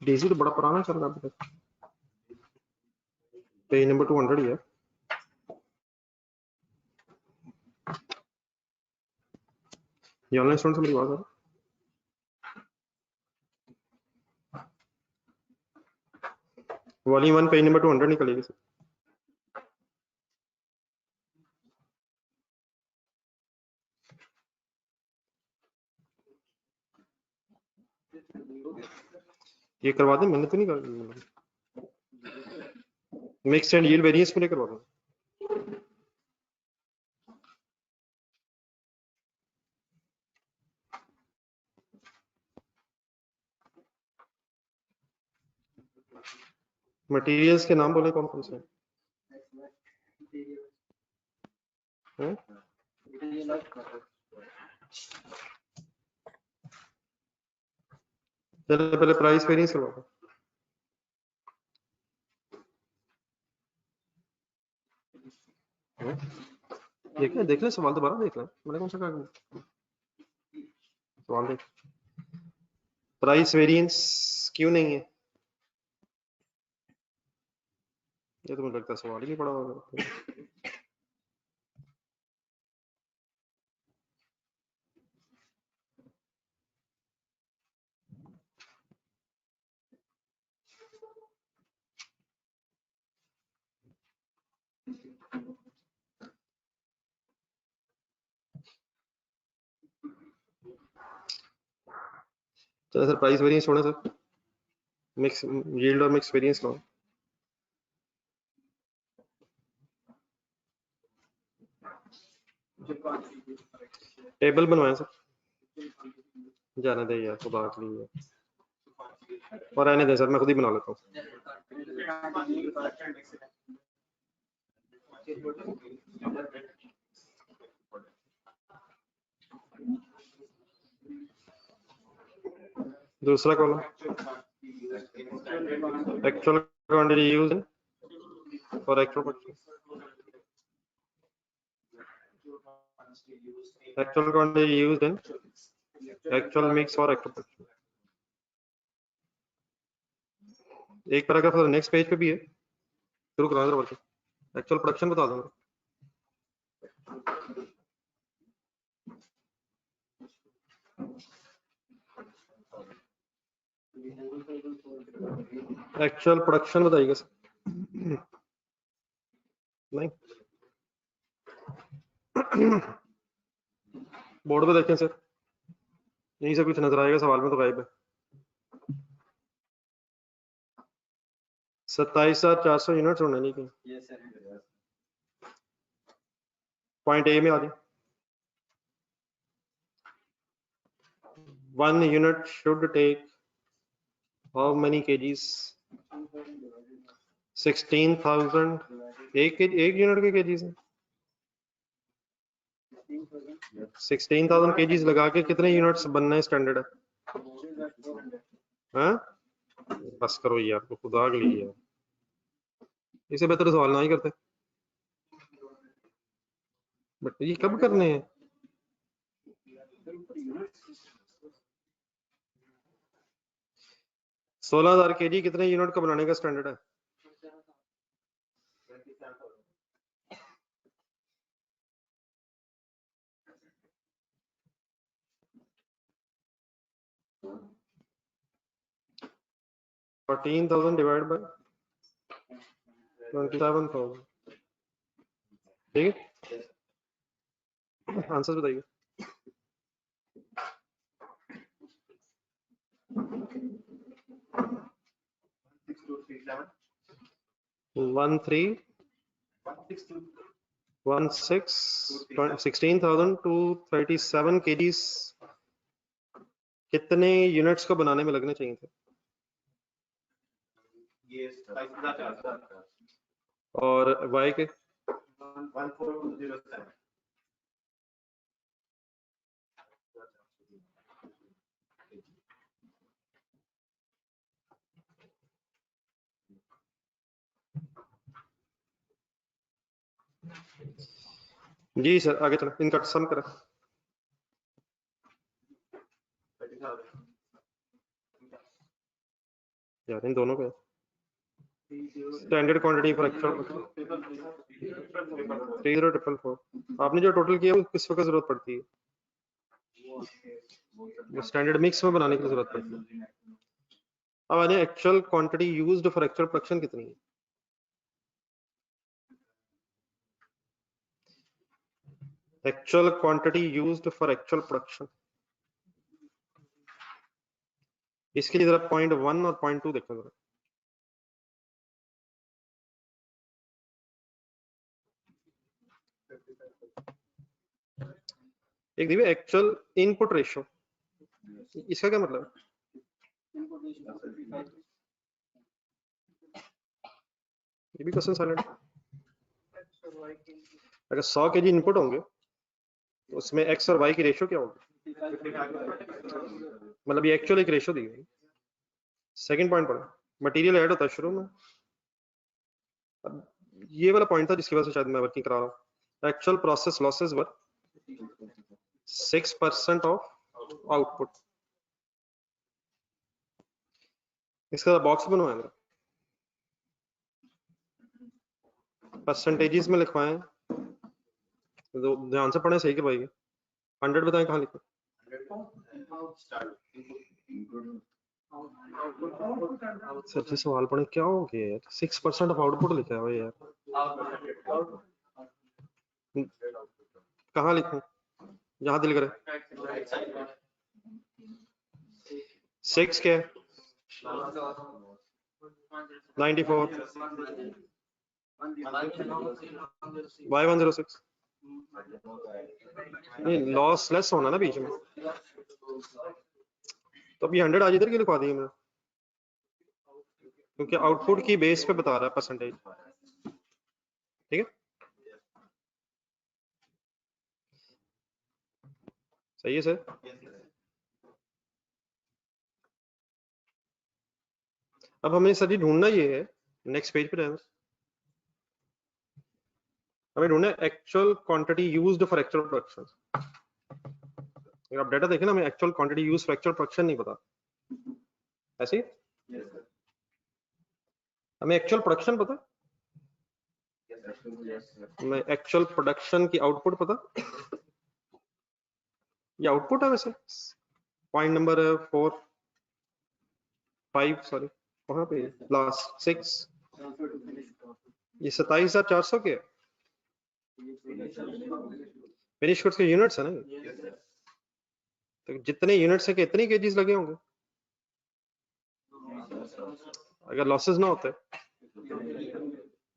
DC तो बड़ा पुराना चल रहा है अभी तक, पेज नंबर 200 ही है। ये ऑनलाइन स्टूडेंट से मेरी बात है। वॉल्यूम 1 पेज नंबर 200 निकलेगी सर। ये करवा दें, मैंने तो नहीं कर, मिक्स एंड यील्ड वेरिएंस में करवा दूं। मटेरियल्स के नाम बोले कौन कौन से हैं? चलो पहले प्राइस वेरिएंस करवा दो। देख ले सवाल दोबारा देख ले, मैंने कौन सा कहा सवाल देख। प्राइस वेरिएंस क्यों नहीं है? ये तो मुझे लगता है सवाल ही नहीं पड़ा होगा। चलो सर प्राइस वेरिएंस छोड़े सर, मिक्स यील्ड और मिक्स वेरिएंस कौन? टेबल बनवाएं सर, जाने दे यार खुदा के लिए, और रहने दे सर, मैं खुद ही बना लेता हूँ। दूसरा column actual quantity used for actual production, actual quantity used in actual mix और एक्चुअल प्रोडक्शन। एक पैराग्राफ नेक्स्ट पेज पे भी है, शुरू करा दो बल्कि एक्चुअल प्रोडक्शन बता दो। एक्चुअल प्रोडक्शन बताइएगा सर। नहीं बोर्ड पे देखें सर, यहीं से कुछ नजर आएगा, सवाल में तो गायब है। 27,400 यूनिट्स होने नहीं की पॉइंट ए में आ जाए। 1 unit should take how many kgs? 16,000। एक यूनिट के केजीज है। 16,000 केजीज लगा के कितने यूनिट्स बनने स्टैंडर्ड है? हाँ बस करो यार, तो खुदा के लिए यार, इसे बेहतर सवाल ना ही करते। बट ये कब करने हैं? सोलह 16,000 केजी कितने यूनिट का बनाने का स्टैंडर्ड है? $14,000 डिवाइड बाय 27,000। ठीक है, आंसर बताइए। 16,237 kgs कितने यूनिट्स को बनाने में लगने चाहिए थे? और वाई के 14,207। जी सर आगे चलो, इनका सम करें। यार इन दोनों का स्टैंडर्ड क्वांटिटी फॉर एक्चुअल 30444। आपने जो टोटल किया वो किस वक्त जरूरत पड़ती है? स्टैंडर्ड मिक्स में बनाने की जरूरत पड़ती है। अब आने actual quantity used for actual production कितनी है? Actual quantity used for actual production, इसके लिए जरा पॉइंट 1 और पॉइंट 2 देखो जरा। एक देखिए एक्चुअल इनपुट रेशियो, इसका क्या मतलब है? ये भी क्वेश्चन साइलेंट। अगर 100 केजी इनपुट होंगे तो उसमें एक्स और वाई की रेशियो क्या होगी? मतलब ये एक्चुअल एक रेशियो दी गई। सेकंड पॉइंट पढ़ो, मटेरियल ऐड होता है शुरू में। अब ये वाला पॉइंट था जिसकी वजह से शायद मैं वर्किंग करा रहा हूँ। Actual process losses were 6% of output. इसका बॉक्स बनवाया मेरा, परसेंटेजेस में लिखवाएं, तो ध्यान से पढ़े सही के भाई। 100 बताएं कहाँ लिखो? सर जी सवाल पढ़े, क्या हो गया यार? 6% ऑफ आउटपुट लिखा है भाई यार, कहाँ लिखूं? जहां दिल करे। 6 क्या है? 94 Y106। नहीं लॉस लेस होना ना बीच में, तो अब ये 100 आज इधर की लिखवा दी मैं, क्योंकि आउटपुट की बेस पे बता रहा है परसेंटेज। ठीक है, सही है सर। अब हमें सर जी ढूंढना ये है, नेक्स्ट पेज पे रहना, हमें ढूंढना है actual quantity used for actual production. अगर आप डाटा देखें ना, हमें actual quantity used for actual production नहीं पता, ऐसे ही हमें एक्चुअल प्रोडक्शन पता, हमें एक्चुअल प्रोडक्शन की आउटपुट पता। ये आउटपुट है वैसे, पॉइंट नंबर 4 5 सॉरी, वहां पे लास्ट 6, ये 27,400 के फिनिश गुड्स के यूनिट्स है ना ये। तो जितने यूनिट्स है, कितने केजीज लगे होंगे अगर लॉसेस ना होते?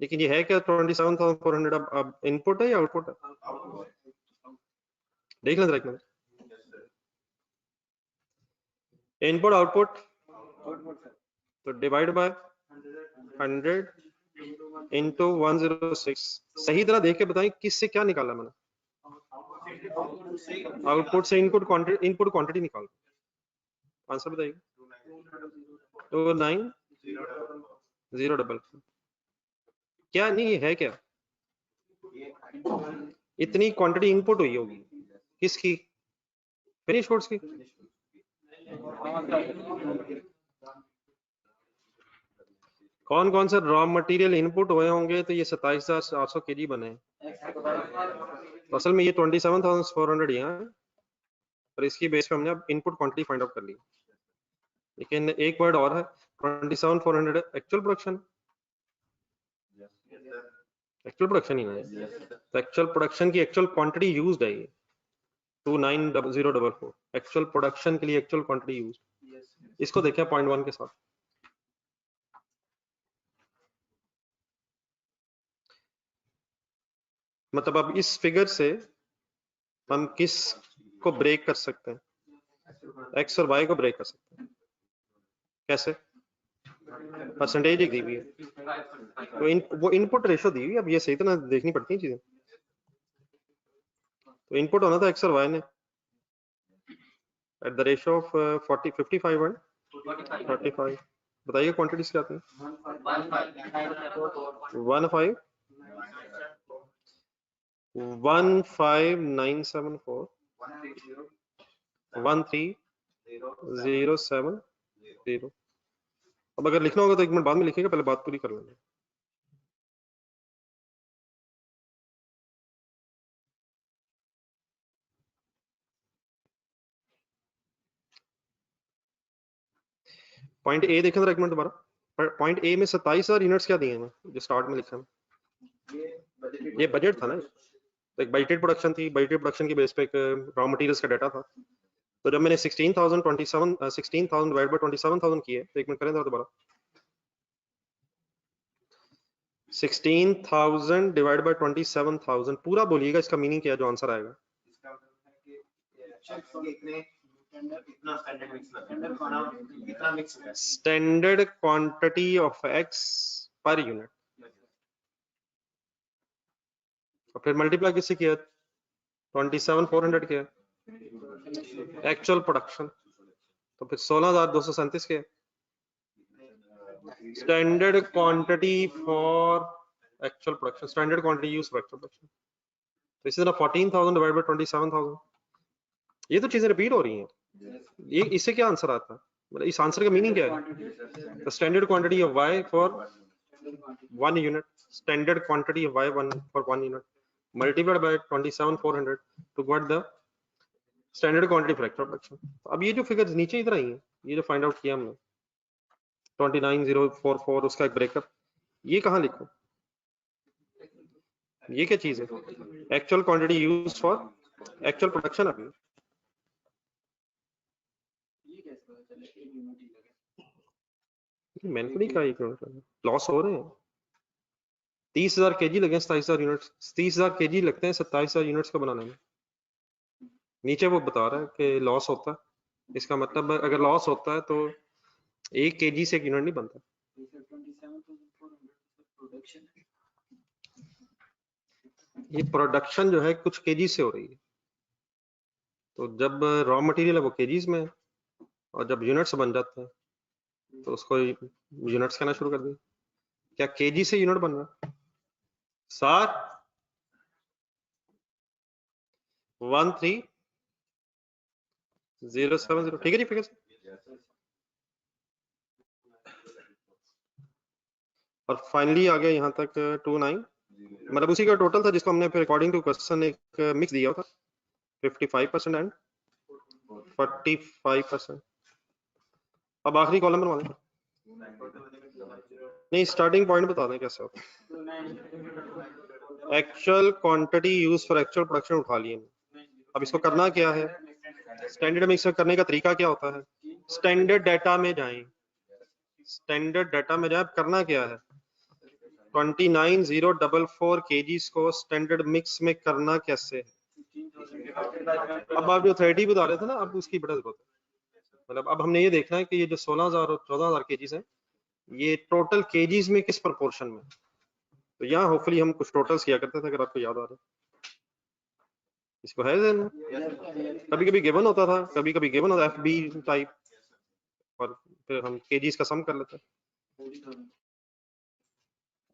लेकिन ये है क्या 27,400 अब इनपुट है या आउटपुट है? देख लें जरा एक मिनट, इनपुट आउटपुट तो डिवाइड बाय 100 इंटू 106। सही तरह देख के बताएं किससे क्या निकाला मैंने। आउटपुट से इनपुट क्वांटिटी निकाल, आंसर बताइए। 29,044। क्या नहीं है क्या? इतनी क्वांटिटी इनपुट हुई होगी, किसकी? फिनिश गुड्स की। कौन कौन से रॉ मटेरियल इनपुट हुए होंगे तो ये 27,800 केजी बने। तो असल में ये 27,400 यहाँ है, और इसकी बेस पे हमने अब इनपुट क्वांटिटी फाइंड आउट कर ली। लेकिन एक वर्ड और है, 27,400 एक्चुअल प्रोडक्शन, एक्चुअल प्रोडक्शन ही ना है, तो एक्चुअल प्रोडक्शन की एक्चुअल क्वांटिटी यूज्ड है ये 29,044 एक्चुअल प्रोडक्शन के लिए एक्चुअल क्वांटिटी यूज्ड। इसको देखिए पॉइंट 1 के साथ। मतलब अब इस फिगर से हम किस को ब्रेक कर सकते हैं? एक्स और वाई को ब्रेक कर सकते हैं। कैसे? परसेंटेज दी हुई है, तो वो इनपुट रेशो दी हुई है। अब ये सही तरह देखनी पड़ती है चीजें। तो इनपुट होना था एक्स और वाई ने at the ratio of 40 55 and 45। बताइए क्वांटिटीज क्या आती है? 15 15974 13070। अब अगर लिखना होगा तो 1 मिनट बाद में लिखेगा, पहले बात पूरी कर लेंगे। पॉइंट ए देखें जरा 1 मिनट दोबारा। पॉइंट ए में 27,000 यूनिट्स क्या दिए हैं जो स्टार्ट में लिखा है? ये बजट था ना, तो एक बजटेड प्रोडक्शन थी, बजटेड प्रोडक्शन की बेस पे एक रॉ मटेरियल्स का डाटा था। तो जब मैंने 16,000 डिवाइड बाय 27,000 किए, तो 1 मिनट करें दोबारा। 16,000 डिवाइड बाय 27,000 पूरा बोलिएगा, इसका मीनिंग क्या है जो आंसर आएगा? Standard quantity of x per unit, और फिर मल्टीप्लाई किससे किया? 27,400 किया एक्चुअल प्रोडक्शन, तो फिर 16,237 के standard quantity for actual production, standard quantity use for actual production. तो इसी तरह 14,000 डिवाइड बाय 27,000, ये तो चीजें रिपीट हो रही हैं। ये इससे क्या आंसर आता है, मतलब इस आंसर का मीनिंग क्या है? The standard quantity of y for 1 unit, standard quantity of y for 1 unit multiplied by 27,400 to get the standard quantity for actual production. अब ये जो फिगर्स नीचे इधर आई हैं, ये जो फाइंड आउट किया हमने 29,044, उसका एक ब्रेकअप, ये कहाँ लिखूं? ये क्या चीज है? Actual quantity used for actual production. अभी मैंने तो नहीं कहा ये लॉस हो रहे हैं। 30,000 केजी लगे 27,000 यूनिट्स, 30,000 केजी लगते हैं 27,000 यूनिट्स को बनाने में। नीचे वो बता रहा है कि लॉस होता है, इसका मतलब अगर लॉस होता है तो 1 केजी से एक यूनिट नहीं बनता। ये प्रोडक्शन जो है कुछ केजी से हो रही है, तो जब रॉ मटेरियल है वो केजीज में है, और जब यूनिट्स बन जाते हैं तो उसको यूनिट्स कहना शुरू कर दिया। क्या केजी से यूनिट बन रहा है? 13070, ठीक है जी फिगर। और फाइनली आ गया यहाँ तक 29, मतलब उसी का टोटल था जिसको हमने फिर अकॉर्डिंग टू क्वेश्चन एक मिक्स दिया था 55% एंड 45%। अब आखिरी कॉलम बनवा लें, नहीं स्टार्टिंग पॉइंट बता दें कैसे होता है। Actual quantity use for actual production उठा लिए। अब इसको करना क्या है, स्टैंडर्ड मिक्सर करने का तरीका क्या होता है? स्टैंडर्ड डाटा में जाएं, स्टैंडर्ड डाटा में जाए, करना क्या है? 29,044 केजीज को स्टैंडर्ड मिक्स में करना कैसे है? अब आप जो 30 बता रहे थे ना, अब उसकी बड़ा जरूरत है। मतलब अब हमने ये देखना है कि ये जो 16,000 और 14,000 केजीज हैं, ये टोटल केजीज में किस प्रोपोर्शन में। तो यहाँ होपफुली हम कुछ टोटल्स किया करते थे, अगर आपको याद आ रहा है। इसको है कभी कभी गिवन होता था, कभी कभी गिवन होता FB टाइप, और फिर हम केजीज का सम कर लेते हैं।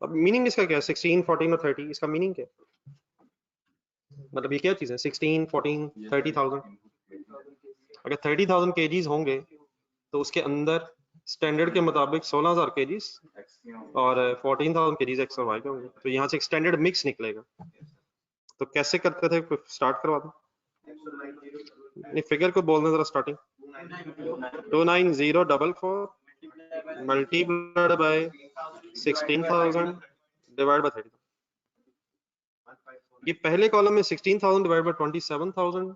अब मीनिंग इसका क्या है? 16, 14 और 30, इसका मीनिंग क्या है? मतलब ये क्या चीज है? 16, 14, 30,000। अगर 30,000 केजीज होंगे तो उसके अंदर स्टैंडर्ड के मुताबिक 16,000 केजीज और 14,000 केजीज एक्स और वाई के होंगे, तो यहाँ से एक स्टैंडर्ड मिक्स निकलेगा। तो कैसे करते थे, स्टार्ट करवा दो, नहीं फिगर को बोलना जरा starting. 29,044 multiplied by 16,000 divide by 30,000। ये पहले कॉलम में 16,000 डिवाइड बाय 27,000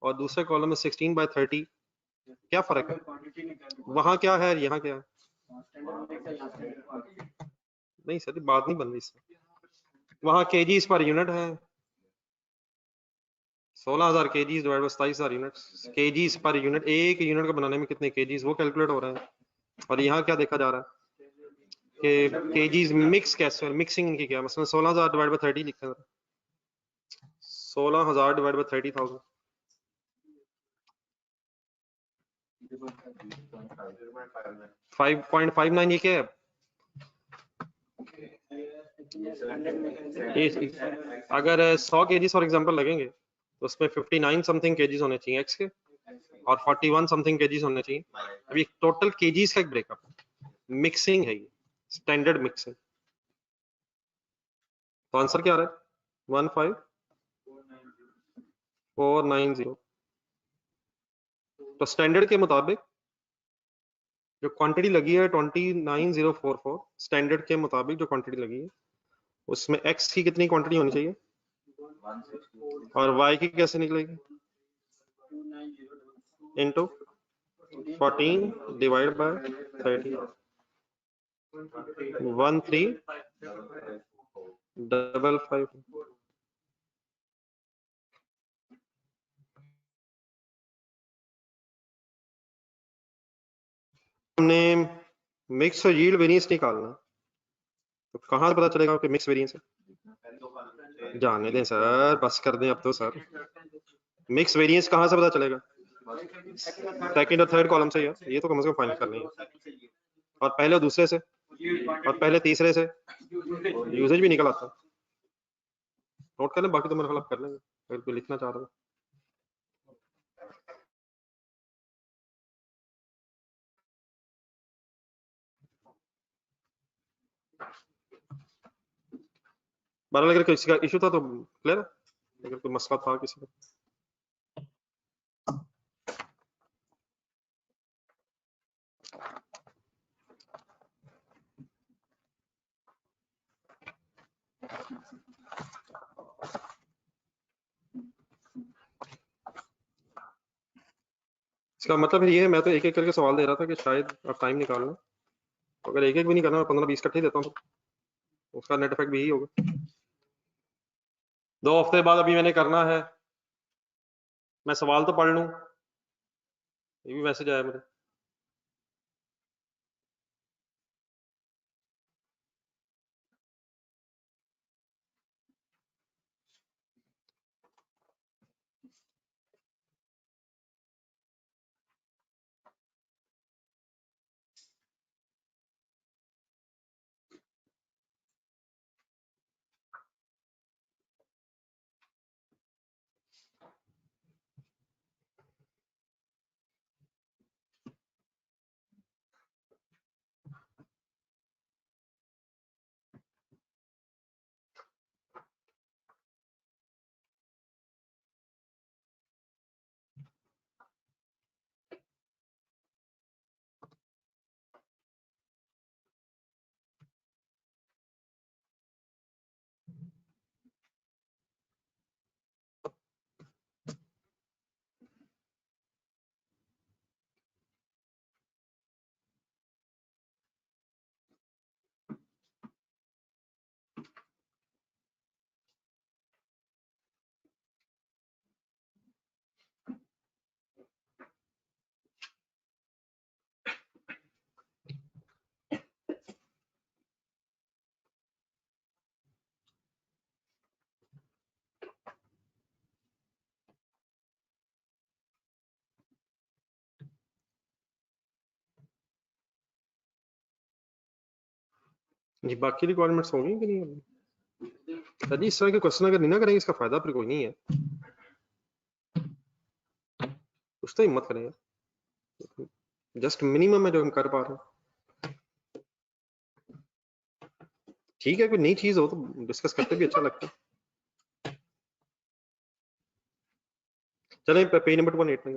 और दूसरे कॉलम में 16 बाय 30, क्या फर्क है? वहां क्या है, यहाँ क्या है? नहीं सर बात नहीं बन रही इससे। वहां केजीज पर यूनिट है, 16,000 KGs divide by 27,000 units, KGs per unit, एक यूनिट को बनाने में कितने केजीज वो कैलकुलेट हो रहे हैं। और यहाँ क्या देखा जा रहा है कि केजीज मिक्स कैसे, मिक्सिंग इनकी क्या, मतलब 16,000 डिवाइड बाय 30 लिखते हैं, 16,000 डिवाइड बाय 30,000, 5.59, ये क्या है? अगर 100 केजीज फॉर एग्जांपल लगेंगे तो उसमें 59 समथिंग केजीज होने चाहिए एक्स के, और 41 समथिंग केजीज होने चाहिए। अभी टोटल केजीज का एक ब्रेकअप है, मिक्सिंग है ये, स्टैंडर्ड मिक्सिंग। तो आंसर क्या आ रहा है? 15490। तो स्टैंडर्ड के मुताबिक जो क्वांटिटी लगी है 29044, स्टैंडर्ड के मुताबिक जो क्वांटिटी लगी है उसमें x की कितनी क्वांटिटी होनी चाहिए और y की कैसे निकलेगी? Into 14 divide by 30, 1355। हमने मिक्स और यील्ड वेरिएंस निकालना, तो कहाँ से पता चलेगा कि मिक्स वेरिएंस है? जाने दें सर, बस कर दें अब तो सर। मिक्स वेरिएंस कहाँ से पता चलेगा? सेकंड और थर्ड कॉलम से यार, ये तो कम से कम फाइंड करनी है। और पहले और दूसरे से, और पहले तीसरे से यूसेज भी निकल आता है। नोट कर लें, बाकी तो मेरे ख्याल आप कर लेंगे अगर कोई लिखना चाह रहा हो। बहरहाल अगर किसी का इशू था तो क्लियर है, अगर कोई मसला था किसी का। इसका मतलब ये है, मैं तो एक एक करके सवाल दे रहा था कि शायद आप टाइम निकाल लें। तो अगर एक एक भी नहीं करना, 15-20 इकट्ठे देता हूँ तो उसका नेट इफेक्ट भी यही होगा। 2 हफ्ते बाद अभी मैंने करना है, मैं सवाल तो पढ़ लूँ। ये भी मैसेज आया मेरे। जी बाकी रिक्वायरमेंट्स होंगी कि नहीं होंगी? सर जी इस तरह के क्वेश्चन अगर नहीं ना करेंगे इसका फायदा फिर कोई नहीं है। कुछ तो हिम्मत करें यार, जस्ट मिनिमम है जो हम कर पा रहे हैं। ठीक है, कोई नई चीज हो तो डिस्कस करते भी अच्छा लगता है। चलें पेज नंबर 1 में,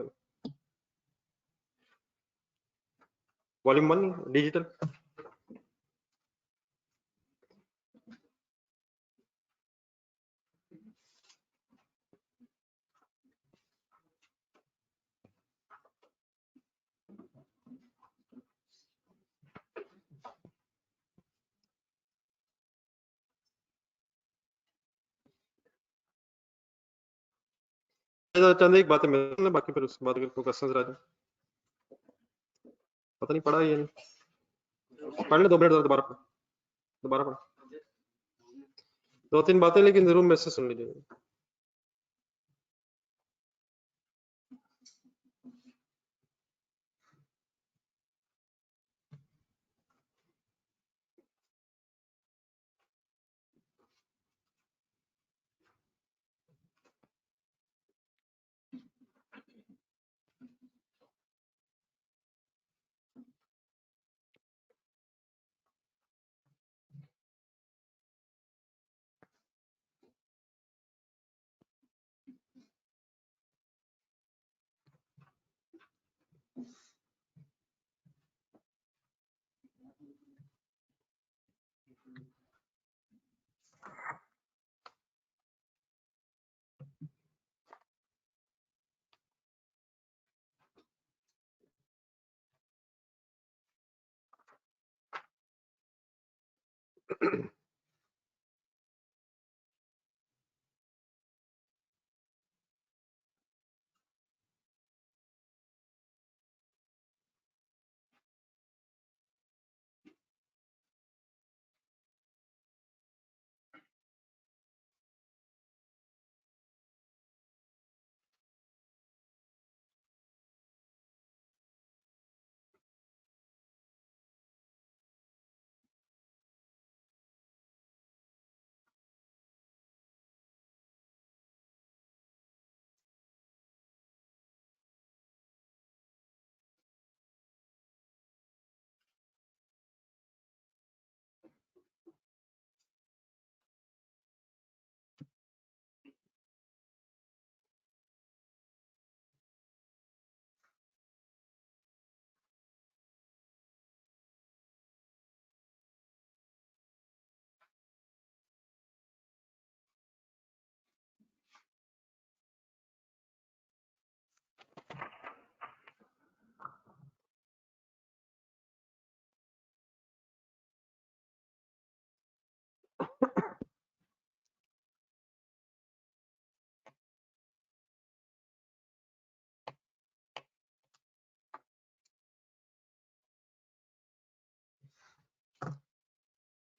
वॉल्यूम 1 डिजिटल। चंद एक बातें मिल, बाकी फिर उसके बाद अगर कोई क्वेश्चन रह जाए। पता नहीं पढ़ा या नहीं, पढ़ ले 2 मिनट दोबारा पढ़, दोबारा पढ़ 2-3 बातें, लेकिन जरूर मेरे से सुन लीजिएगा।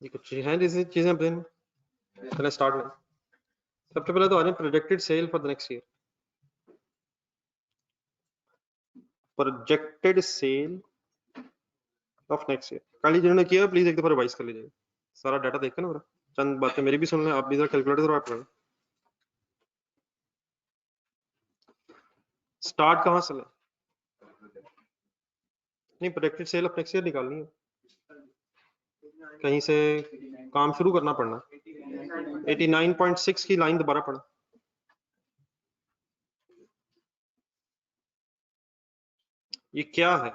ये कुछ हैं जैसी चीजें ब्रेन में। चलें स्टार्ट में। सबसे पहले तो आ जाए projected sale for the next year. Projected sale of next year. कल जिन्होंने किया प्लीज एक दफा रिवाइज कर लीजिए, सारा डाटा देख के ना मेरा, चंद बातें मेरी भी सुन लें, आप भी जरा कैलकुलेटर जरा आप स्टार्ट कहाँ से लें? नहीं, projected sale of next year निकालनी है, कहीं से काम शुरू करना पड़ना। 89.6 की लाइन दोबारा पढ़ा। ये क्या है?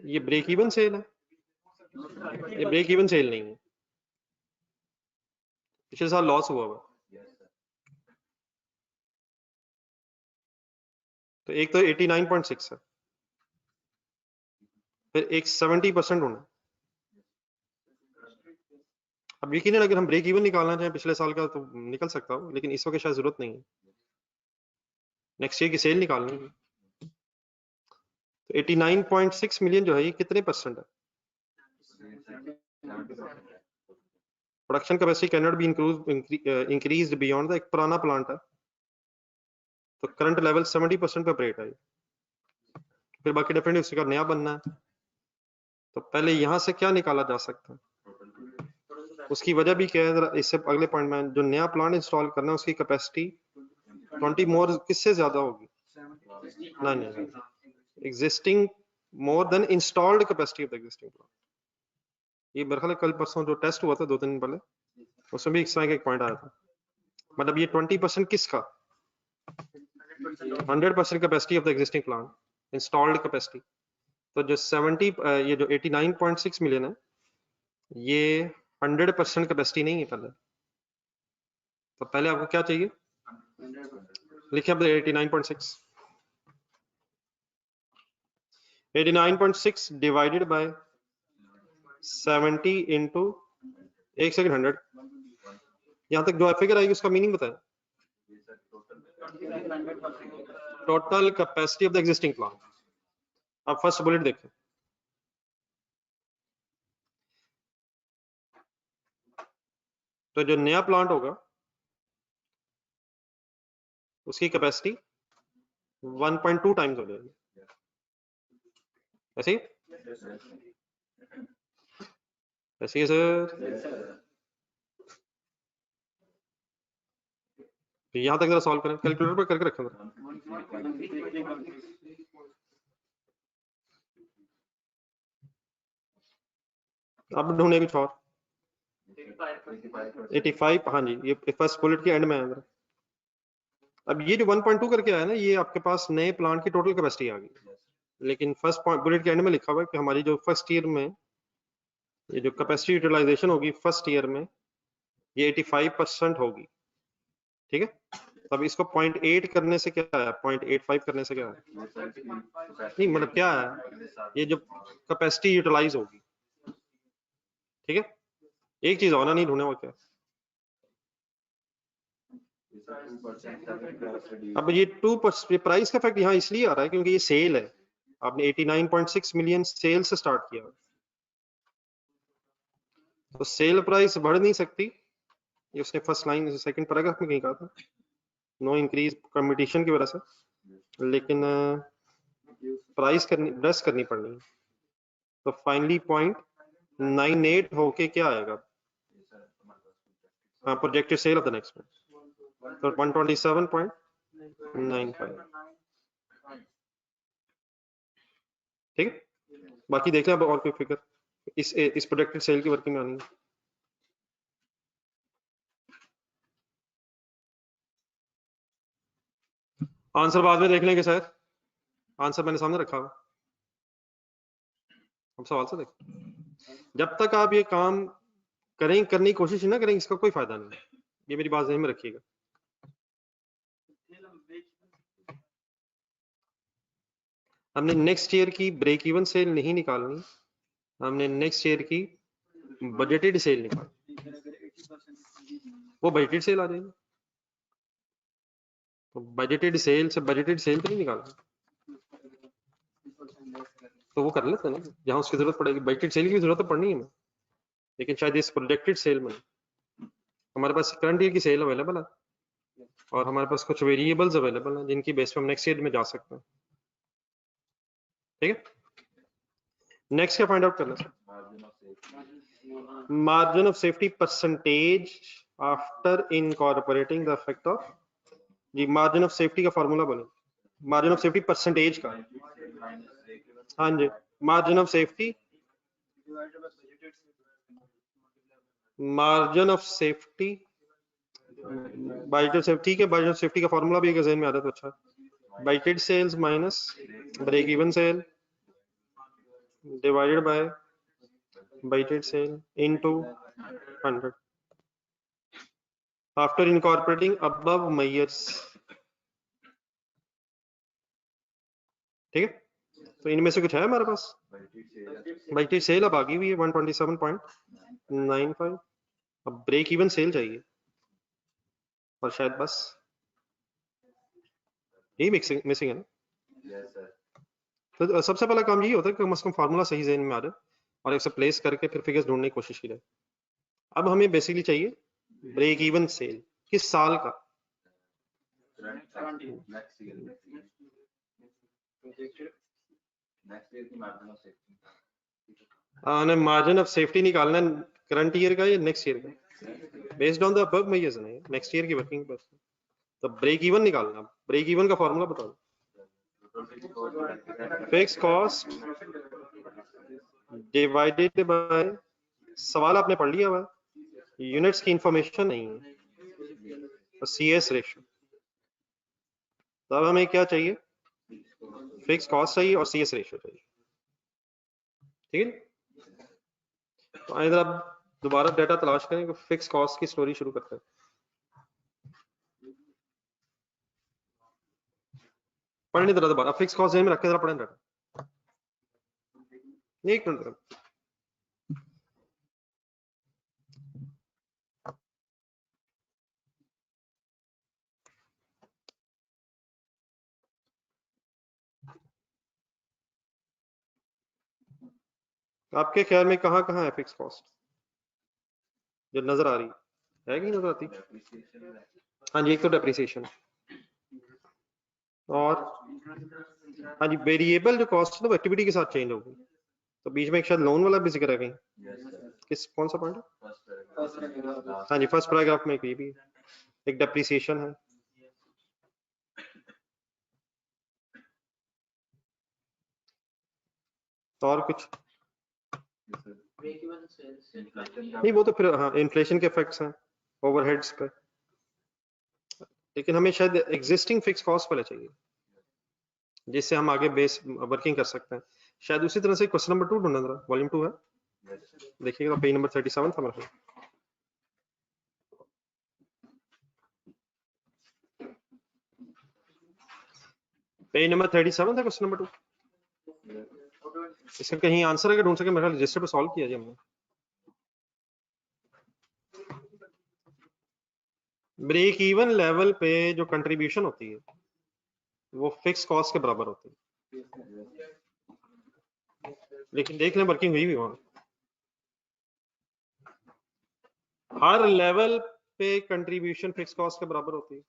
ये ब्रेक इवन सेल है? ये ब्रेक इवन सेल नहीं है, पिछले साल लॉस हुआ हुआ। तो एक तो 89.6 है, फिर एक 70% होना। अब यकीन है अगर हम ब्रेक इवन निकालना चाहें पिछले साल का तो निकल सकता हो, लेकिन इस वक्त शायद जरूरत नहीं है, नेक्स्ट ईयर की सेल निकालनी है। तो 89.6 मिलियन जो है ये कितने परसेंट है? Production capacity can not be increased beyond the, एक पुराना प्लांट है तो करंट लेवल 70% पे ऑपरेट है, फिर बाकी डेफिनेटली उसका नया बनना है, तो पहले यहां से क्या निकाला जा सकता है? उसकी वजह भी क्या है, इससे अगले पॉइंट में, जो नया प्लांट इंस्टॉल करना है उसकी कैपेसिटी 20 मोर किससे ज्यादा होगी? नहीं, existing more than installed capacity of the existing plant. ये मेरे ख्याल है कल परसों जो टेस्ट हुआ था 2 दिन पहले, उसमें भी इस तरह का एक पॉइंट आया था। मतलब ये 20% किसका? 100% capacity of the existing plant, installed capacity. तो जो 70 ये जो 89.6 मिलियन है ये 100% कैपेसिटी नहीं है पहले। तो पहले आपको क्या चाहिए? लिखिए अब 89.6, 89.6 डिवाइडेड बाय 70 इंटू, एक सेकंड, 100, यहां तक जो फिगर आएगी उसका मीनिंग बताएं। Total capacity of the existing plant. अब फर्स्ट बुलेट देखें, तो जो नया प्लांट होगा उसकी कैपेसिटी 1.2 टाइम्स हो जाएगी, ऐसे ही? ऐसे ही सर। यहां तक जरा सॉल्व करें, कैलकुलेटर पर करके रखें जरा। अब ढूंढे कुछ और। 85, हाँ जी, ये फर्स्ट बुलेट के एंड में है जरा। अब ये जो 1.2 करके आया ना, ये आपके पास नए प्लांट की टोटल कैपेसिटी आ गई, लेकिन फर्स्ट बुलेट के एंड में लिखा हुआ है कि हमारी जो फर्स्ट ईयर में ये जो कैपेसिटी यूटिलाइजेशन होगी फर्स्ट ईयर में ये 85% होगी, ठीक है? तब इसको 0.8 करने से क्या आया, 0.85 करने से क्या आया? नहीं मतलब क्या है, ये जो कैपेसिटी यूटिलाइज होगी ठीक है, एक चीज और नहीं ढूंढे वो क्या। अब ये 2% प्राइस का इफेक्ट यहाँ इसलिए आ रहा है क्योंकि ये सेल है, आपने 89.6 मिलियन सेल से स्टार्ट किया, तो सेल प्राइस बढ़ नहीं सकती, ये उसने फर्स्ट लाइन सेकंड पैराग्राफ में कहीं कहा था, नो इंक्रीज कंपटीशन की वजह से, लेकिन प्राइस करनी पड़नी है। तो फाइनली 0.98 होके क्या आएगा, हाँ projected sale of the next month, तो 127.95। ठीक है, बाकी देख लें अब और कोई फिगर इस प्रोजेक्टेड सेल की वर्किंग में आनी है। आंसर बाद में देख लेंगे शायद, आंसर मैंने सामने रखा हुआ, हम सवाल से देख, जब तक आप ये काम करने की कोशिश ना करेंगे इसका कोई फायदा नहीं, ये मेरी बात ध्यान में रखिएगा। हमने नेक्स्ट ईयर की ब्रेक इवन सेल नहीं निकालनी, हमने नेक्स्ट ईयर की बजटेड सेल निकालनी, वो बजटेड सेल आ जाएगी, तो बजटेड सेल से बजटेड सेल तो नहीं निकालना, तो वो कर लेते हैं ना जहां उसकी जरूरत पड़ेगी, बजटेड सेल की जरूरत तो पड़नी है, लेकिन शायद इस प्रोजेक्टेड सेल में हमारे पास करंट ईयर की सेल अवेलेबल है और हमारे पास कुछ वेरिएबल्स अवेलेबल हैं जिनकी बेस पे हम नेक्स्ट ईयर में जा सकते हैं। ठीक है, नेक्स्ट क्या फाइंड आउट करना है, margin of safety percentage after incorporating the effect of, जी मार्जिन ऑफ सेफ्टी का फार्मूला बोले, मार्जिन ऑफ सेफ्टी परसेंटेज का, हाँ जी margin of safety, margin of safety budgeted safety, ठीक है बजटेड सेफ्टी का फार्मूला भी एक जहन में आता है तो अच्छा, budgeted sales minus break even sale divided by budgeted sale into 100 after incorporating above measures। ठीक है, तो इनमें से कुछ है हमारे पास, budgeted सेल अब आ गई हुई है 127.95, अब ब्रेक इवन सेल चाहिए और शायद बस यही मिसिंग है ना। तो सबसे पहला काम यही होता है कि कम से कम फार्मूला सही जहन में आ जाए और इसे प्लेस करके फिर फिगर्स ढूंढने की कोशिश की जाए। अब हमें बेसिकली चाहिए ब्रेक इवन सेल किस साल का, मार्जिन ऑफ सेफ्टी निकालना है करंट ईयर का या नेक्स्ट ईयर का, based on the above measures नहीं नेक्स्ट ईयर की वर्किंग पर, तो ब्रेक इवन निकालना, ब्रेक इवन का फॉर्मूला बता दो, फिक्स कॉस्ट डिवाइडेड बाय, सवाल आपने पढ़ लिया हुआ, यूनिट्स की इंफॉर्मेशन नहीं है, तो CS रेशियो, तब हमें क्या चाहिए, फिक्स कॉस्ट चाहिए और CS रेशियो चाहिए। ठीक है, तो इधर अब दोबारा डेटा तलाश करें कि फिक्स कॉस्ट की स्टोरी शुरू करते हैं। पढ़ने जरा दोबारा, फिक्स कॉस्ट में रख के जरा पढ़ें डेटा, एक मिनट, आपके ख्याल में कहाँ कहाँ है फिक्स कॉस्ट जो नजर आ रही है कि नजर आती, हाँ जी एक तो डेप्रिसिएशन और हाँ जी वेरिएबल जो कॉस्ट है वो एक्टिविटी के साथ चेंज होगी, तो बीच में एक शायद लोन वाला भी जिक्र है कहीं, किस कौन सा पॉइंट है, हाँ जी फर्स्ट पैराग्राफ में ये भी एक डेप्रिसिएशन है, तो और कुछ नहीं, वो तो फिर हाँ इन्फ्लेशन के इफेक्ट्स हैं ओवरहेड्स पे, लेकिन हमें शायद एग्जिस्टिंग फिक्स कॉस्ट पहले चाहिए जिससे हम आगे बेस वर्किंग कर सकते हैं। शायद उसी तरह से क्वेश्चन नंबर 2 ढूंढना जरा, वॉल्यूम 2 है, देखिएगा पेज नंबर 37 था मेरा, पेज नंबर 37 था क्वेश्चन नंबर 2, इसका कहीं आंसर अगर ढूंढ सके मेरा रजिस्टर पे सॉल्व किया जाए हमने, ब्रेक इवन लेवल पे जो कंट्रीब्यूशन होती है वो फिक्स कॉस्ट के बराबर होती है, लेकिन देख लें वर्किंग हुई भी वहां हर लेवल पे कंट्रीब्यूशन फिक्स कॉस्ट के बराबर होती है।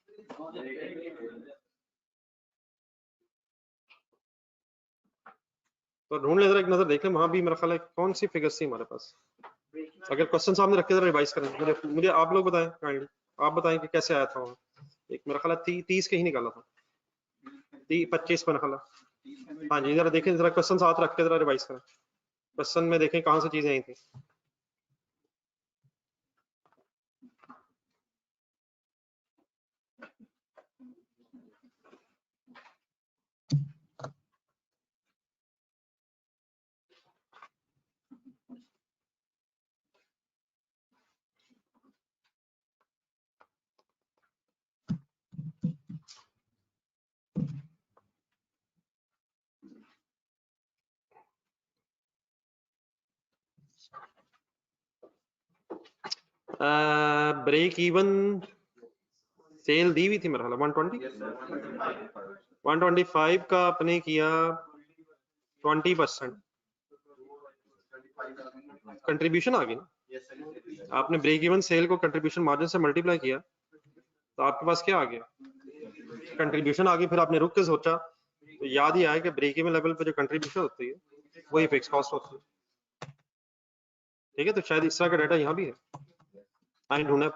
तो ढूंढ ले जरा, एक नजर देख लें वहां भी मेरा ख्याल है कौन सी फिगर्स थी हमारे पास। अगर क्वेश्चन सामने रख के जरा रिवाइज करें, मुझे आप लोग बताएं काइंडली, आप बताएं कि कैसे आया था वहां। एक मेरा ख्याल है 30 के ही निकाला था, 25 में निकाला। हाँ जी जरा देखें, जरा क्वेश्चन साथ रख के जरा रिवाइज करें, क्वेश्चन में देखें कहाँ से चीजें आई थी। ब्रेक इवन सेल दी हुई थी मेरा ख्याल 125 का आपने किया 20% कंट्रीब्यूशन आ गई ना, आपने ब्रेक इवन सेल को कंट्रीब्यूशन मार्जिन से मल्टीप्लाई किया तो आपके पास क्या आ गया, कंट्रीब्यूशन आ गई। फिर आपने रुक के सोचा तो याद ही आया कि ब्रेक इवन लेवल पे जो कंट्रीब्यूशन होती है वही फिक्स कॉस्ट होती है। ठीक है, तो शायद इस तरह का डाटा यहाँ भी है। आए ढूंढे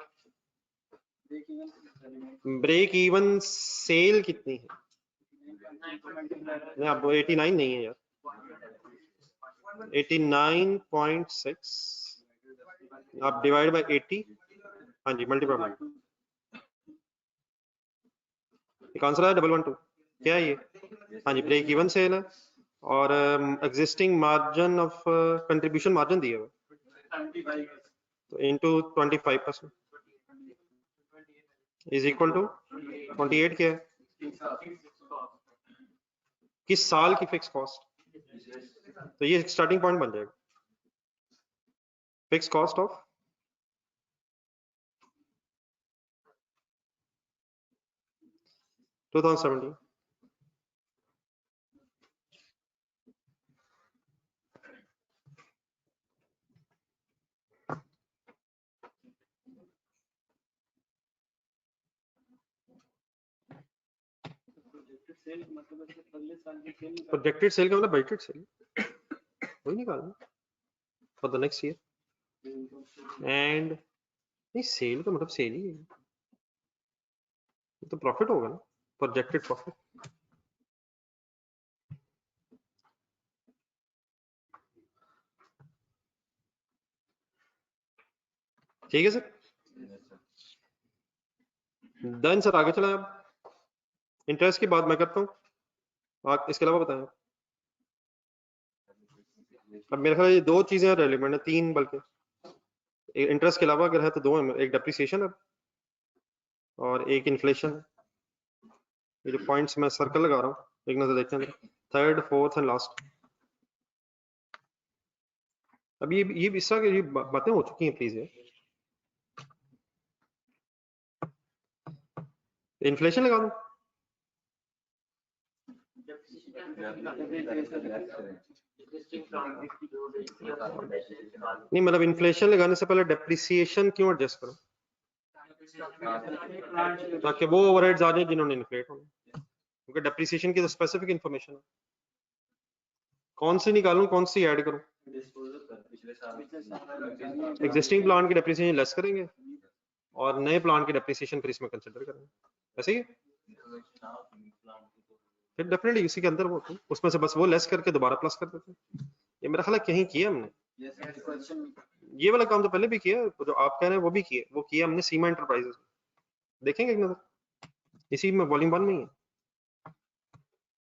ब्रेक इवन सेल कितनी है, नहीं अब 89 नहीं है यार, 89.6 आप डिवाइड बाय 80, हाँ जी मल्टीप्लाई, आंसर है 112 क्या है ये, हाँ जी ब्रेक इवन सेल है और existing margin of contribution margin दिया हुआ तो इनटू 25% इज इक्वल टू 28 क्या है, किस साल की फिक्स कॉस्ट, तो ये स्टार्टिंग पॉइंट बन जाएगा fix cost of 2017। Projected sale का मतलब बजटेड सेल वही निकालना for the next year, and नहीं सेल का मतलब सेल ही है, तो प्रॉफिट होगा ना, प्रोजेक्टेड प्रॉफिट। ठीक है सर, डन सर, आगे चलाएं आप। इंटरेस्ट की बात मैं करता हूँ, आप इसके अलावा बताएं। अब मेरे ख्याल ये दो चीजें रेलिवेंट है, तीन बल्कि, इंटरेस्ट के अलावा अगर है तो दो है, एक डेप्रिसिएशन है और एक इन्फ्लेशन है। ये जो पॉइंट्स मैं सर्कल लगा रहा हूँ एक नजर देखते हैं, थर्ड फोर्थ एंड लास्ट। अब ये इस तरह की बातें हो चुकी हैं प्लीज, इन्फ्लेशन लगा दूं, नहीं मतलब इन्फ्लेशन लगाने से पहले डेप्रिसिएशन क्यों एडजस्ट करो, ताकि वो ओवरहेड्स आ जाए जिन्होंने इन्फ्लेट होना, क्योंकि डेप्रिसिएशन की तो स्पेसिफिक इंफॉर्मेशन है, कौन सी निकालूं कौन सी ऐड करूं, एग्जिस्टिंग प्लान की डेप्रिसिएशन लेस करेंगे और नए प्लान की डेप्रिसिएशन फिर इसमें कंसिडर करेंगे, ऐसे ही फिर डेफिनेटली इसी के अंदर वो उसमें से बस वो लेस करके दोबारा प्लस कर देते हैं। ये मेरा ख्याल है कहीं किया हमने, ये वाला काम तो पहले भी किया, जो आप कह रहे हैं वो भी किया, वो किया हमने सीमा एंटरप्राइजेस, देखेंगे एक नजर, इसी में वॉल्यूम 1 में ही है,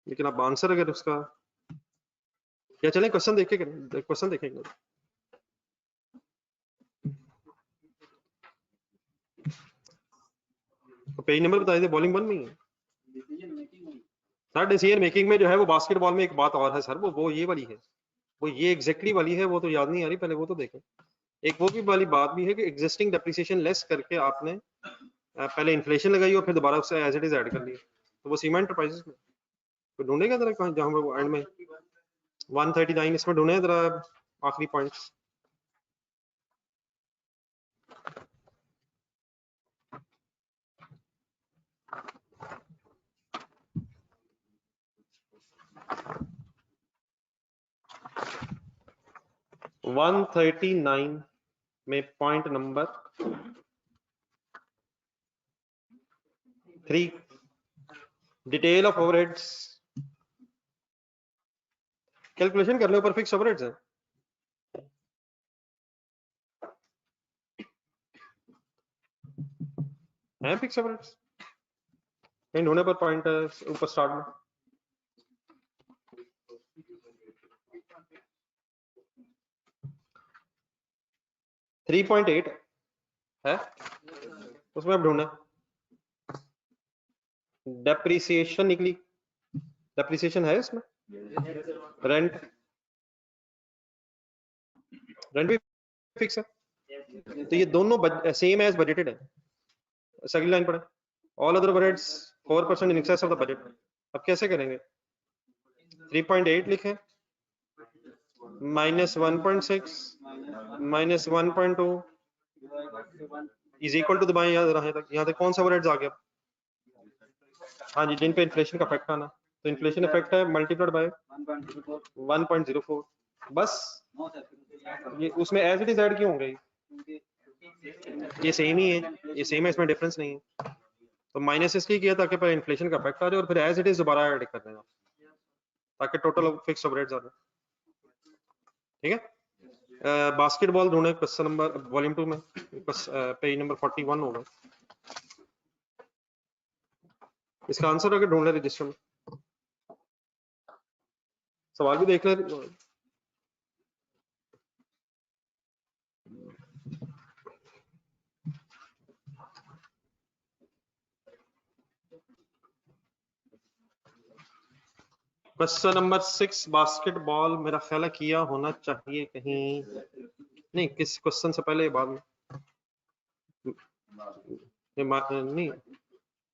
लेकिन आप आंसर अगर उसका क्या, चलें क्वेश्चन देखें, क्वेश्चन देखेंगे, तो पेज नंबर बता दीजिए, वॉल्यूम 1 में ही है सर। डिसीजन मेकिंग में जो है वो बास्केटबॉल में एक बात और है सर, वो ये वाली है, वो ये एग्जैक्टली वाली है, वो तो याद नहीं आ रही, पहले वो तो देखें। एक वो भी वाली बात भी है कि एग्जिस्टिंग डेप्रिसिएशन लेस करके आपने पहले इन्फ्लेशन लगाई और फिर दोबारा उससे एज इट इज ऐड कर लिया, तो वो सीमा एंटरप्राइजेस में तो ढूंढेगा जरा कहाँ, जहाँ वो एंड में 139 इसमें ढूंढे जरा आखिरी पॉइंट्स। वन 139 में point number 3 detail of overheads. Calculation कर लो, ऊपर फिक्स ओवरहेड्स है। हैं फिक्स ओवरहेड्स कहीं ढूंढने पर पॉइंट ऊपर स्टार्ट में थ्री 3.8 है, उसमें अब ढूंढना डेप्रिसिएशन निकली, डेप्रिसिएशन है इसमें, रेंट भी फिक्स है, तो ये दोनों सेम एज बजटेड है। अगली लाइन पढ़े, all other overheads 4% in excess of the budget. अब कैसे करेंगे, 3.8 लिखे -1.6 -1.2 इज इक्वल टू दबाएं यहाँ तक कौन सा ओवरहेड्स आ गया। हाँ जी, जिन पे इन्फ्लेशन का इफेक्ट आना, तो इन्फ्लेशन इफेक्ट है मल्टीप्लाइड बाय 1.04 बस। ये उसमें एज इट इज ऐड क्यों होंगे, ये सेम ही है, ये सेम है, इसमें डिफरेंस नहीं है, तो माइनस इसलिए किया ताकि पर इन्फ्लेशन का इफेक्ट आ जाए और फिर एज इट इज दोबारा ऐड कर देना ताकि टोटल फिक्स ओवरहेड्स आ जाए। ठीक है, बास्केटबॉल ढूंढे क्वेश्चन नंबर वॉल्यूम 2 में पेज नंबर 41 होगा, इसका आंसर अगर ढूंढ ले रजिस्टर में, सवाल भी देख ले। क्वेश्चन नंबर 6 बास्केटबॉल मेरा ख्याल है किया होना चाहिए कहीं, नहीं किस क्वेश्चन से पहले बाद में नहीं,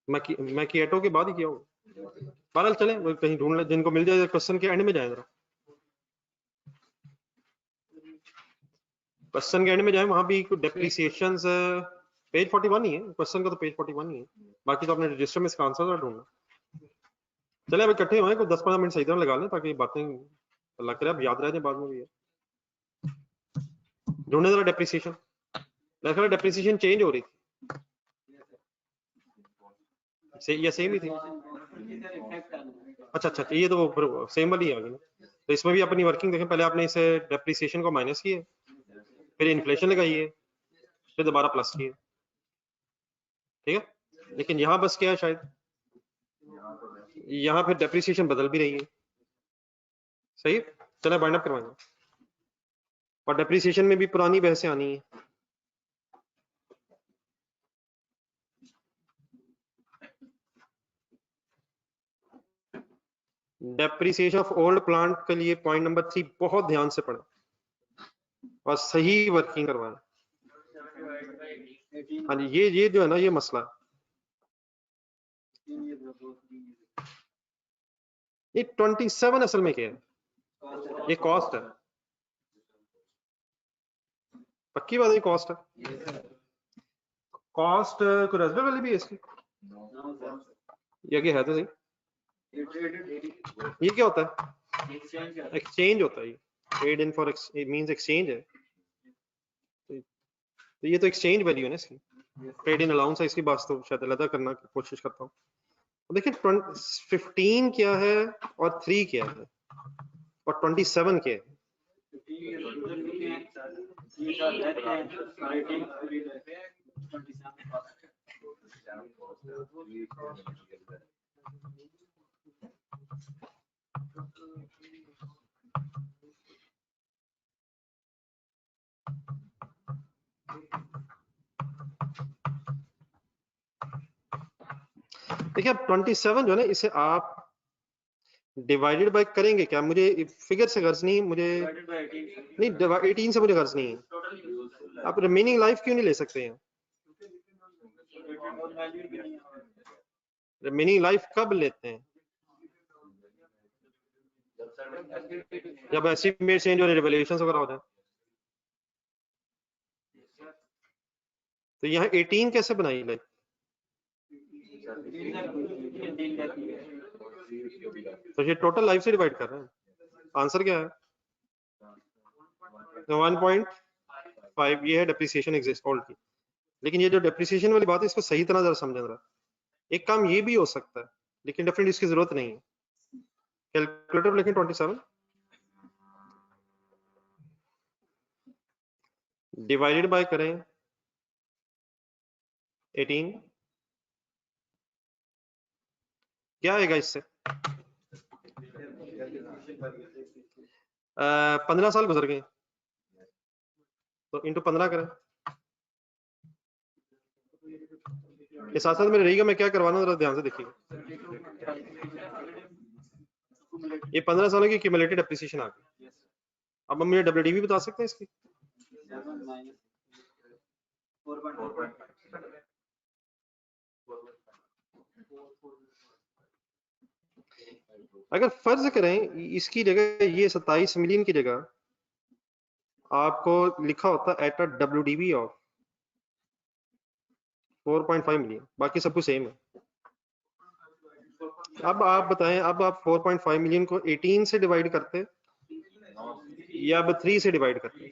मैं किएटो के बाद ही किया हूँ। बहरहाल चले कहीं ढूंढ ले, जिनको मिल जाए क्वेश्चन के एंड में जाए, जरा क्वेश्चन के एंड में जाए, वहां भी डेप्रिसिएशन पेज 41 ही है क्वेश्चन का, तो पेज 41 ही है, बाकी तो अपने रजिस्टर में इसका आंसर ढूंढना। चले अब इकट्ठे हुए कोई 10-15 मिनट सही तरह लगा लें ताकि बातें अल्लाह करे अब याद रह जाए बाद में भी है। ढूंढने जरा डेप्रिसिएशन, मेरा ख्याल डेप्रिसिएशन चेंज हो रही थी या सेम ही थी। अच्छा, ये तो सेम वाली आ गई ना, तो इसमें भी अपनी वर्किंग देखें, पहले आपने इसे डेप्रिसिएशन को माइनस किया, फिर इन्फ्लेशन लगाई है, फिर दोबारा प्लस किया। ठीक है, लेकिन यहाँ बस क्या है, शायद यहाँ फिर डेप्रिसिएशन बदल भी रही है। सही है, चलो बाइंड अप करवाएंगे, और डेप्रिसिएशन में भी पुरानी बहसें आनी है। डेप्रिसिएशन ऑफ ओल्ड प्लांट के लिए पॉइंट नंबर 3 बहुत ध्यान से पढ़ें और सही वर्किंग करवाएं। हाँ जी, ये जो है ना, ये मसला है, ये 27 असल में क्या है, ये कॉस्ट है, पक्की बात है, कॉस्ट है। कॉस्ट कोई रेजर वाली भी है इसकी, ये है तो सही, ये क्या होता है, एक्सचेंज होता है, ये trade in for means exchange है, तो ये तो एक्सचेंज वैल्यू है ना इसकी, ट्रेड इन अलाउंस है, इसकी बात तो शायद अलग करना की कोशिश करता हूँ। देखिए 15 क्या है और 3 क्या है और 27 क्या है, देखिए अब 27 जो है ना, इसे आप डिवाइडेड बाय करेंगे क्या, मुझे फिगर से गर्ज नहीं, मुझे नहीं 18 से मुझे गर्ज नहीं है, आप रिमेनिंग लाइफ क्यों नहीं ले सकते हैं, रिमेनिंग लाइफ कब लेते हैं? जब एस्टिमेट चेंज हो, रिवैल्यूएशंस वगैरह हो जाए। तो यहाँ 18 कैसे बनाई लाइफ? तो ये टोटल लाइफ से डिवाइड कर रहे हैं। आंसर क्या है? 1.5 ये है डेप्रिसिएशन एग्जिस्ट ऑल की। लेकिन ये जो डेप्रिसिएशन वाली बात है, इसको सही तरह जरा समझ रहा। एक काम ये भी हो सकता है, लेकिन डेफिनेटली इसकी जरूरत नहीं है। कैलकुलेटर लेकिन 27 डिवाइडेड बाय करें 18, क्या आएगा इससे? 15 साल गुजर गए, तो इंटू 15 करें। ये साथ साथ में रहेगा, मैं क्या करवाना हूं जरा ध्यान से देखिएगा। ये 15 सालों की क्यूमुलेटेड एप्रिसिएशन आ गई। अब हम मुझे डब्ल्यूडीवी बता सकते हैं इसकी? अगर फर्ज करें इसकी जगह ये 27 मिलियन की जगह आपको लिखा होता at a WDV of 4.5 million, बाकी सब कुछ सेम है। अब आप बताएं, अब आप 4.5 मिलियन को 18 से डिवाइड करते या अब 3 से डिवाइड करते?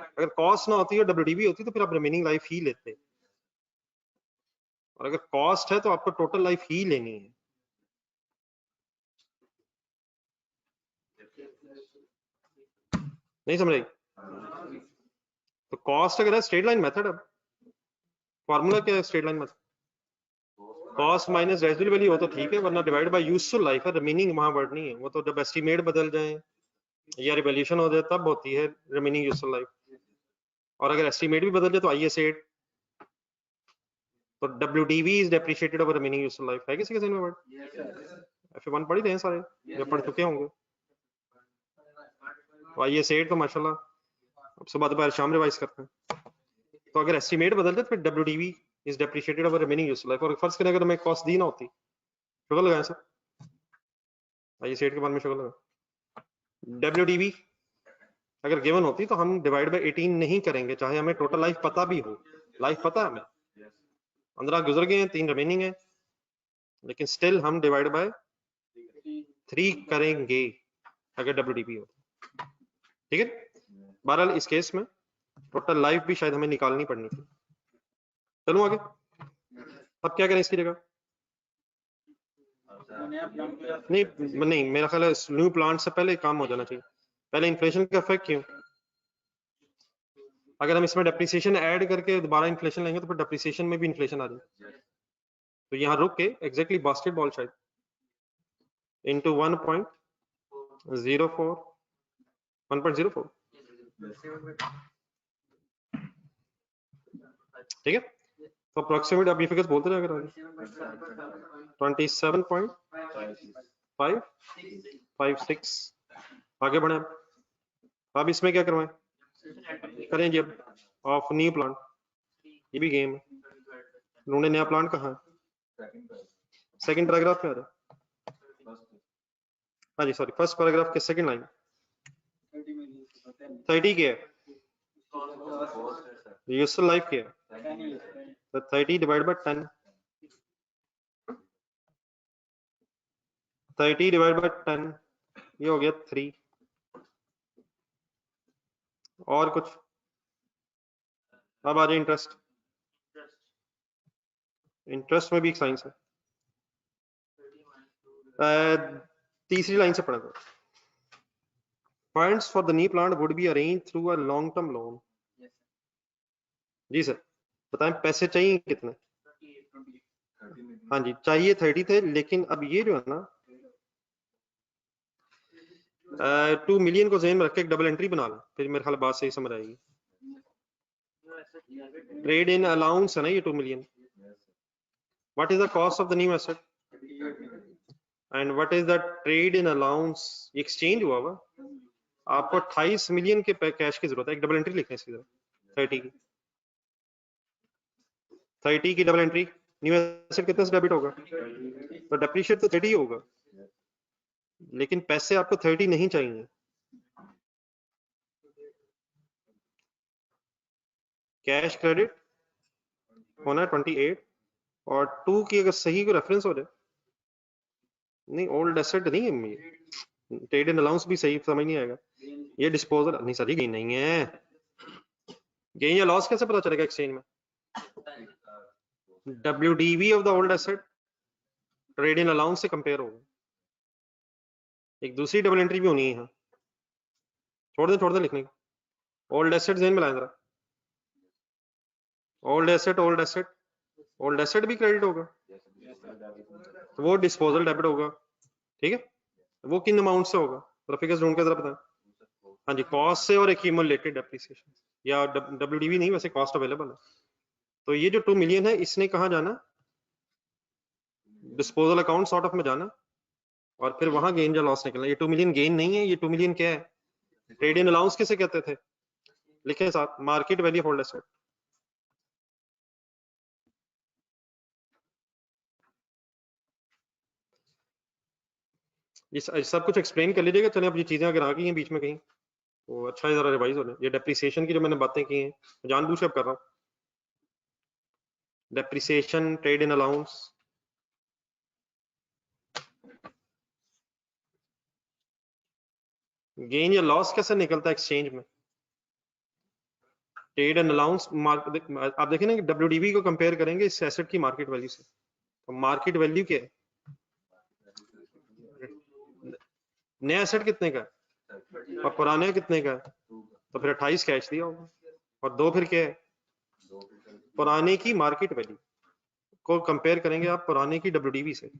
अगर कॉस्ट ना होती और डब्ल्यूडीवी होती तो फिर आप रिमेनिंग लाइफ ही लेते, और अगर कॉस्ट है तो आपको टोटल लाइफ ही लेनी है। नहीं समझ आई? तो कॉस्ट अगर है स्ट्रेट लाइन मेथड, अब फॉर्मूला क्या है straight line method? Cost minus residual value हो तो ठीक है, वरना डिवाइड बाय यूजफुल लाइफ है। रिमेनिंग वहां वर्ड नहीं है, वो तो जब एस्टीमेट बदल जाए या रिवैल्यूएशन हो जाए तब होती है रिमेनिंग यूजफुल लाइफ। और अगर एस्टीमेट भी बदल जाए तो IS8, तो WDV is depreciated over remaining useful life. है किसी के ज़हन में वर्ड? FA1 पढ़ ही रहे हैं सारे, या पढ़ चुके होंगे। तो IS8 तो माशाल्लाह अब सुबह दोपहर शाम रिवाइज करते हैं। तो अगर एस्टीमेट बदल जाए तो फिर WDV is depreciated over remaining useful life. और फर्ज करें अगर हमें कॉस्ट दी ना होती, शुगर लगाएं सर, IS8 के बाद में शुगर लगा, WDV अगर गिवन होती तो हम डिवाइड बाय 18 नहीं करेंगे, चाहे हमें टोटल लाइफ पता भी हो। लाइफ पता है हमें, 15 गुजर गए हैं, 3 रिमेनिंग है, लेकिन स्टिल हम डिवाइड बाय 3 करेंगे अगर WDV हो। ठीक है, बहरहाल इस केस में टोटल लाइफ भी शायद हमें निकालनी पड़नी थी। चलूं आगे। अब क्या करें इसकी जगह? नहीं मेरा ख्याल है न्यू प्लांट से पहले काम हो जाना चाहिए। पहले इन्फ्लेशन का इफेक्ट क्यों? अगर हम इसमें डेप्रिसिएशन ऐड करके दोबारा इन्फ्लेशन लेंगे तो फिर डेप्रिसिएशन में भी इन्फ्लेशन आ जाए। तो यहाँ रुक के एग्जैक्टली बास्केटबॉल शायद इनटू 1.04 ठीक है। तो अप्रोक्सीमेट आप ये फिगर्स बोलते रहे अगर 27.556 आगे बढ़े। अब इसमें क्या करवाएं? करें जी अब ऑफ न्यू प्लांट, ये भी गेम है। उन्होंने नया प्लांट कहा है, सेकंड पैराग्राफ में आ रहा है। हाँ जी सॉरी, फर्स्ट पैराग्राफ के सेकंड लाइन 30 क्या है? यूजफुल लाइफ क्या है? तो 30 डिवाइड बाय 10, 30 डिवाइड बाय 10 ये हो गया 3। और कुछ? अब आ जाए इंटरेस्ट। इंटरेस्ट में भी एक साइंस है। तीसरी लाइन से पढ़ा था, funds for the new plant would be arrange through a long term loan. जी सर बताएं पैसे चाहिए कितने? हाँ जी चाहिए 30 थे, लेकिन अब ये जो है ना 2 मिलियन को ज़हन में रख के एक डबल एंट्री बना लो, फिर मेरे ख्याल बात सही समझ आएगी। ट्रेड इन अलाउंस है ना ये 2 million. What is the cost of the new asset and what is the trade in allowance? Exchange हुआ हुआ, आपको 28 मिलियन के कैश की जरूरत है। एक डबल एंट्री लिखें इसकी जरूरत 30 की, 30 की डबल एंट्री न्यू एसेट कितने से डेबिट होगा? तो डेप्रिशिएट तो 30 होगा, लेकिन पैसे आपको 30 नहीं चाहिए। कैश क्रेडिट होना है 28 और 2 की अगर सही को रेफरेंस हो जाए, नहीं ओल्ड एसेट नहीं है, ट्रेड एंड अलाउंस भी सही समझ नहीं आएगा। ये डिस्पोजल नहीं सर, गेन नहीं है। गेन या लॉस कैसे पता चलेगा एक्सचेंज में? WDV of the old asset trade and allowance से कंपेयर होगा। एक दूसरी डबल एंट्री भी होनी है यहाँ, छोड़ दे लिखने की। ओल्ड एसेट जेन में लाए जरा, ओल्ड एसेट भी क्रेडिट होगा, तो वो डिस्पोजल डेबिट होगा, ठीक है। वो किन अमाउंट से होगा? फिगर्स ढूंढ के जरा बताएं। हाँ जी, कॉस्ट से और एक्यूमुलेटेड डेप्रिसिएशन या WDV नहीं, वैसे कॉस्ट अवेलेबल है। तो ये जो 2 मिलियन है, इसने कहाँ जाना? डिस्पोजल अकाउंट सॉर्ट ऑफ में जाना, और फिर वहां गेन या लॉस निकलना। ये 2 मिलियन गेन नहीं है, ये 2 मिलियन क्या है? ट्रेड इन अलाउंस किसे कहते थे? लिखे साथ, मार्केट वैल्यू होल्ड एसेट। ये सब कुछ एक्सप्लेन कर लीजिएगा। चले अब ये चीजें अगर आ गई हैं बीच में कहीं, तो अच्छा है जरा रिवाइज हो जाए। ये डेप्रिसिएशन की जो मैंने बातें की हैं, जानबूझ के कर रहा हूँ। Depreciation, trade in allowance, gain या लॉस कैसे निकलता है एक्सचेंज में? ट्रेड एंड अलाउंस आप देखें ना कि WDV को कंपेयर करेंगे इस एसेट की मार्केट वैल्यू से, तो मार्केट वैल्यू क्या है? नया एसेट कितने का है और पुराने कितने का है? तो फिर 28 कैश दिया होगा, और 2 फिर क्या है? पुराने की मार्केट वैल्यू को कंपेयर करेंगे आप पुराने की WDV से,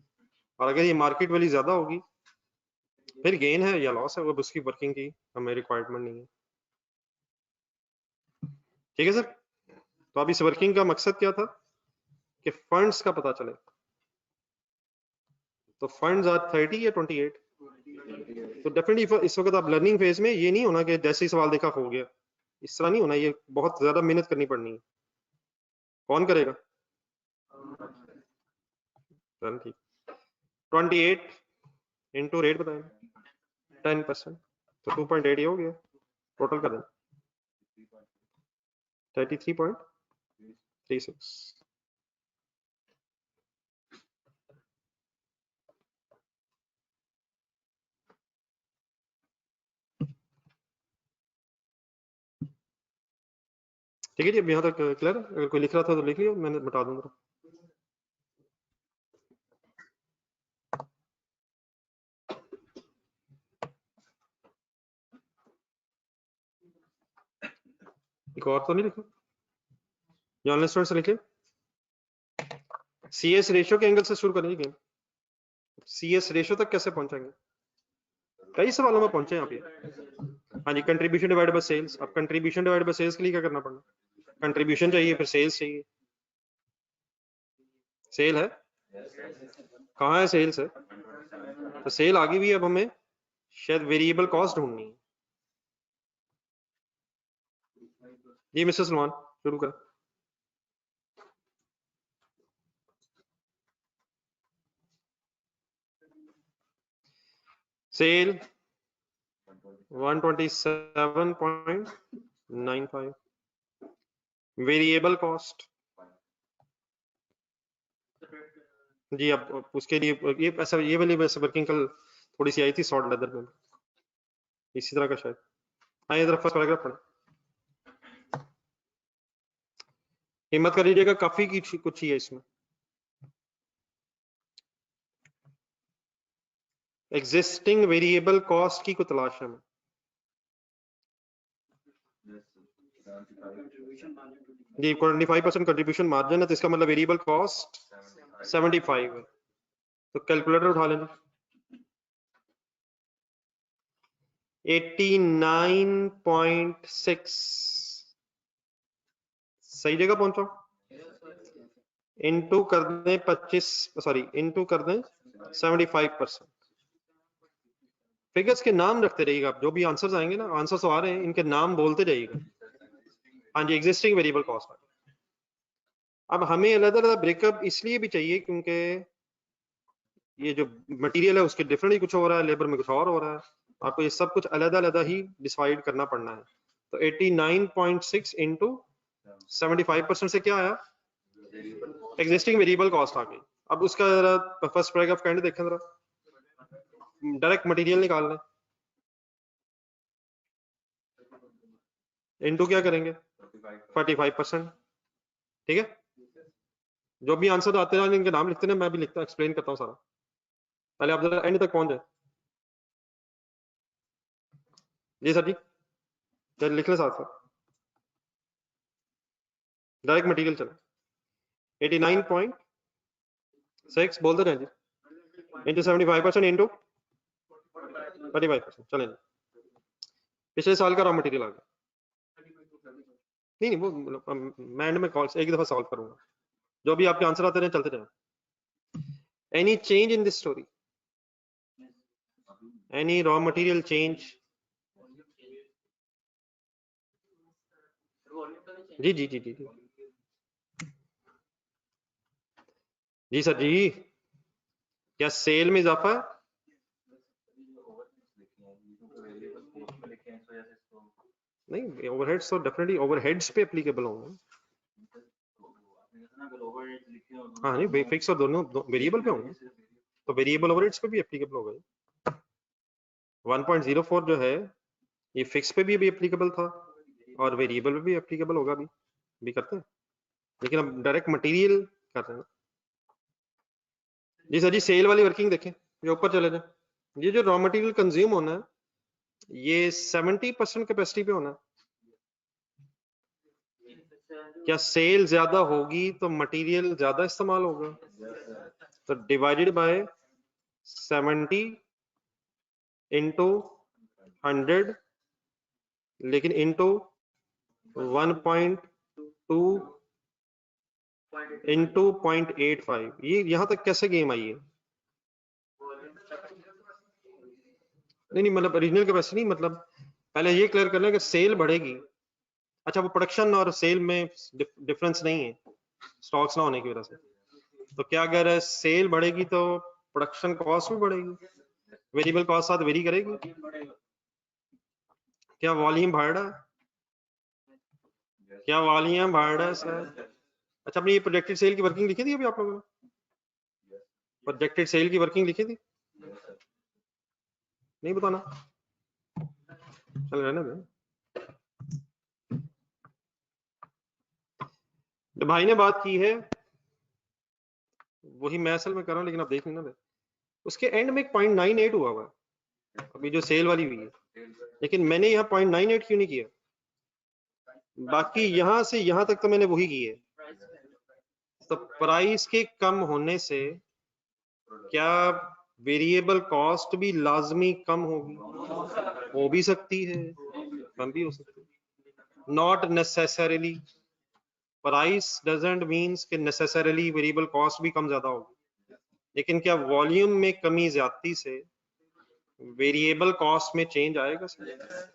और अगर ये मार्केट वैल्यू ज्यादा होगी फिर गेन है या लॉस है, वो उसकी वर्किंग की हमें रिक्वायरमेंट नहीं है। ठीक है सर। तो अब इस वर्किंग का मकसद क्या था कि फंड्स का पता चले। तो फंड्स आर 30 या 28? तो डेफिनेटली इस वक्त आप लर्निंग फेज में ये नहीं होना कि जैसे ही सवाल देखा हो गया, इस तरह नहीं होना। ये बहुत ज्यादा मेहनत करनी पड़नी है। कौन करेगा? चल ठीक। 28 इंटू रेट बताएं, 10%, तो 2.8 ये हो गया। टोटल कर दें 33.36। ठीक है जी, अब यहाँ तक क्लियर है? अगर कोई लिख रहा था तो लिख लियो, मैंने बता दूंगा। एक और तो नहीं लिखा? ऑनलाइन स्टूडेंट से लिखे। CS रेशियो के एंगल से शुरू करेंगे गेम। CS रेशियो तक कैसे पहुंचेंगे? कई सवालों में पहुंचे आप ये। हाँ जी, कंट्रीब्यूशन डिवाइड बाय सेल्स। अब कंट्रीब्यूशन डिवाइड बाय सेल्स के लिए क्या करना पड़ना? कंट्रीब्यूशन चाहिए, फिर सेल्स चाहिए। सेल है, कहाँ है सेल्स है? तो सेल आगे भी, अब हमें शायद वेरिएबल कॉस्ट ढूंढनी है। जी मिस्टर सलमान शुरू करें। सेल 127.95, वेरिएबल कॉस्ट जी। अब उसके लिए ये ऐसा, ये वाली वैसे वर्किंग कल थोड़ी सी आई थी शॉर्ट लेदर में, इसी तरह का शायद। आइए जरा फर्स्ट पैराग्राफ पढ़ें। हिम्मत कर लीजिएगा, काफी कुछ ही है इसमें। एग्जिस्टिंग वेरिएबल कॉस्ट की को तलाश है हमें। जी 25% कंट्रीब्यूशन मार्जिन है, तो इसका मतलब वेरिएबल कॉस्ट 75 है। तो कैलकुलेटर उठा लेना। 89.6 सही जगह पहुंचा। इनटू कर दें 25, सॉरी इनटू कर दें 75%। फिगर्स के नाम रखते रहिएगा आप, जो भी आंसर्स आएंगे ना, आंसर्स तो आ रहे हैं, इनके नाम बोलते जाइएगा। हाँ जी, एग्जिस्टिंग वेरिएबल कॉस्ट। अब हमें अलग अलग ब्रेकअप इसलिए भी चाहिए क्योंकि ये जो मटेरियल है उसके डिफरेंट ही कुछ हो रहा है, लेबर में कुछ और हो रहा है, आपको ये सब कुछ अलग अलग ही डिसाइड करना पड़ना है। तो 89.6 इंटू 75% से क्या आया, एग्जिस्टिंग वेरिएबल कॉस्ट आ गई। अब उसका जरा फर्स्ट पैराग्राफ का एंड देखें जरा, डायरेक्ट मटेरियल निकालना है, इनटू क्या करेंगे 45%, ठीक है। जो भी आंसर आते हैं इनके नाम लिखते हैं, मैं भी लिखता एक्सप्लेन करता हूँ सारा, पहले आप जरा एंड तक पहुंच जाए। जी सर जी, चल लिख ले साथ साथ, डायरेक्ट मटेरियल चलो 89.6 बोलते रहे जी, इंटू 75% इंटू 35%, चलें पिछले साल का रॉ मटेरियल आ गया। नहीं वो मैं एंड में कॉल एक दफा सॉल्व करूंगा, जो भी आपके आंसर आते रहे चलते रहे। Any change in this story, any raw material change? जी जी जी जी जी जी सर जी, क्या सेल में इजाफा है? नहीं ओवरहेड्स तो डेफिनेटली ओवरहेड्स पे एप्लीकेबल होंगे। हाँ नहीं फिक्स और दोनों वेरिएबल पे होंगे, तो वेरिएबल ओवरहेड्स पे भी एप्लीकेबल हो गए। 1.04 जो है ये फिक्स पे भी एप्लीकेबल था और वेरिएबल पे भी एप्लीकेबल होगा भी करते हैं, लेकिन अब डायरेक्ट मटेरियल कर रहे हैं। जी सर जी, सेल वाली वर्किंग देखें, ये ऊपर चले जाए, ये जो रॉ मटेरियल कंज्यूम होना है ये 70% कैपेसिटी पे होना है। क्या सेल ज्यादा होगी तो मटेरियल ज्यादा इस्तेमाल होगा, तो डिवाइडेड बाय 70 इंटू 100, लेकिन इंटू 1.2 इंटू 0.85, ये यहां तक कैसे गेम आई है? नहीं मतलब ओरिजिनल कैपेसिटी नहीं, मतलब पहले ये क्लियर करना है कि सेल बढ़ेगी, अच्छा वो प्रोडक्शन और सेल में डिफरेंस नहीं है स्टॉक्स ना होने की वजह से, तो क्या अगर सेल बढ़ेगी तो प्रोडक्शन कॉस्ट भी बढ़ेगी, वेरिएबल कॉस्ट साथ वेरी करेगी, क्या वॉल्यूम बढ़ रहा है, क्या वॉल्यूम बढ़ रहा है सर? अच्छा अपनी ये प्रोजेक्टेड सेल की वर्किंग लिखी थी अभी आप लोगों ने, प्रोजेक्टेड सेल की वर्किंग लिखी थी? नहीं बताना, चल रहने दे। तो भाई ने बात की है वही मैं असल में कर रहा हूँ, लेकिन आप देख लेना दे, उसके एंड में एक 0.98 हुआ है अभी जो सेल वाली हुई है, लेकिन मैंने यहाँ 0.98 क्यों नहीं किया, बाकी यहाँ से यहाँ तक तो मैंने वही की है। तो प्राइस के कम होने से क्या वेरिएबल कॉस्ट भी लाजमी कम होगी? हो भी सकती है, कम भी हो सकती है, not necessarily, price doesn't means कि नेसेसरीली वेरिएबल कॉस्ट भी कम ज्यादा होगी, लेकिन क्या वॉल्यूम में कमी ज्यादती से वेरिएबल कॉस्ट में चेंज आएगा सर?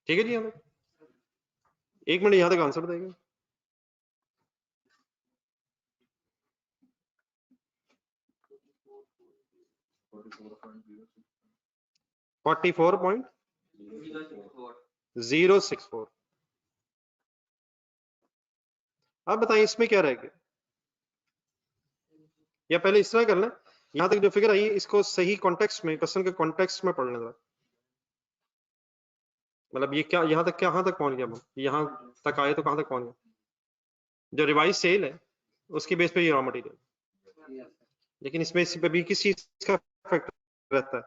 ठीक है जी, यहाँ तक 1 मिनट यहाँ तक आंसर देगा। $44.064। अब बताइए इसमें क्या रहेगा, या पहले इस तरह करना, यहाँ तक जो फिगर आई है इसको सही कॉन्टेक्स्ट में, क्वेश्चन के कॉन्टेक्स्ट में पढ़ने दो, मतलब ये क्या यहाँ तक कहाँ तक पहुंच गया, यहाँ तक आए तो कहाँ तक पहुंच गया, जो रिवाइज सेल है उसकी बेस पे ये रॉ मटेरियल, लेकिन इसमें इस पे भी किस चीज का इफेक्ट रहता है,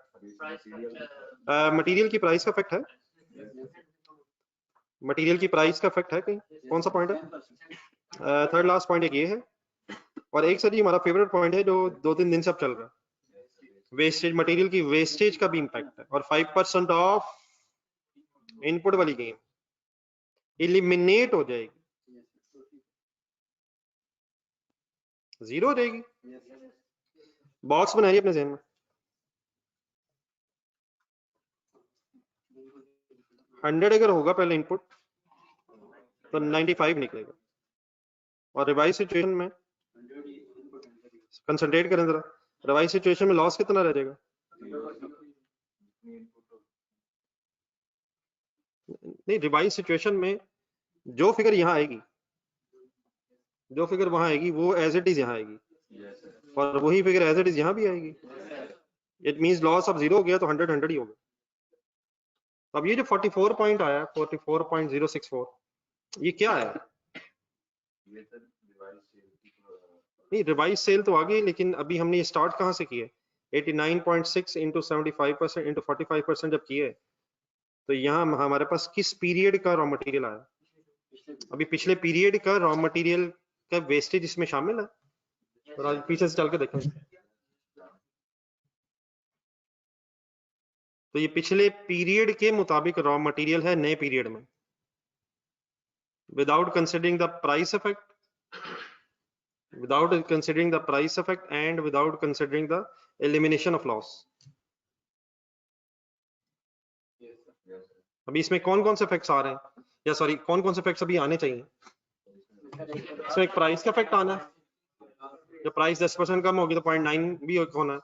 मटेरियल की प्राइस का इफेक्ट है, मटेरियल की प्राइस का इफेक्ट है कहीं, कौन सा पॉइंट है? थर्ड लास्ट पॉइंट एक ये है, और एक सर जी हमारा फेवरेट पॉइंट है जो 2-3 दिन से अब चल रहा है, वेस्टेज, मटेरियल की वेस्टेज का भी इम्पैक्ट है, और 5% ऑफ इनपुट वाली गेम इलिमिनेट हो जाएगी, जीरो हो जाएगी। बॉक्स बनाइए अपने जहन में, 100 अगर होगा पहले इनपुट तो 95 निकलेगा। और रिवाइज सिचुएशन में कंसंट्रेट करें जरा, रिवाइज सिचुएशन में लॉस कितना रह जाएगा? नहीं, रिवाइज सिचुएशन में जो फिगर यहाँ आएगी, जो फिगर वहां आएगी वो एज इट इज यहाँ आएगी, और वही फिगर एज इट इज यहाँ भी आएगी। इट मींस लॉस अब 0 हो गया तो 100 100 ही होगा। अब ये जो 44 पॉइंट आया 44.064 ये क्या है? नहीं, रिवाइज सेल तो आ गई, लेकिन अभी हमने ये स्टार्ट कहाँ से किया? 89.6 इंटू 75% इंटू 45% जब किए तो यहाँ हमारे पास किस पीरियड का रॉ मटेरियल आया? अभी पिछले पीरियड का रॉ मटेरियल का वेस्टेज इसमें शामिल है। और आज पीछे से चल के देखें तो ये पिछले पीरियड के मुताबिक रॉ मटेरियल है नए पीरियड में, without considering the price effect, without considering the price effect and without considering the elimination of loss. अभी इसमें कौन कौन से इफेक्ट्स आ रहे हैं, या सॉरी कौन कौन से इफेक्ट्स अभी आने चाहिए? इसमें एक प्राइस का इफेक्ट आना है, जब प्राइस 10% कम होगी तो 0.9 भी होना है,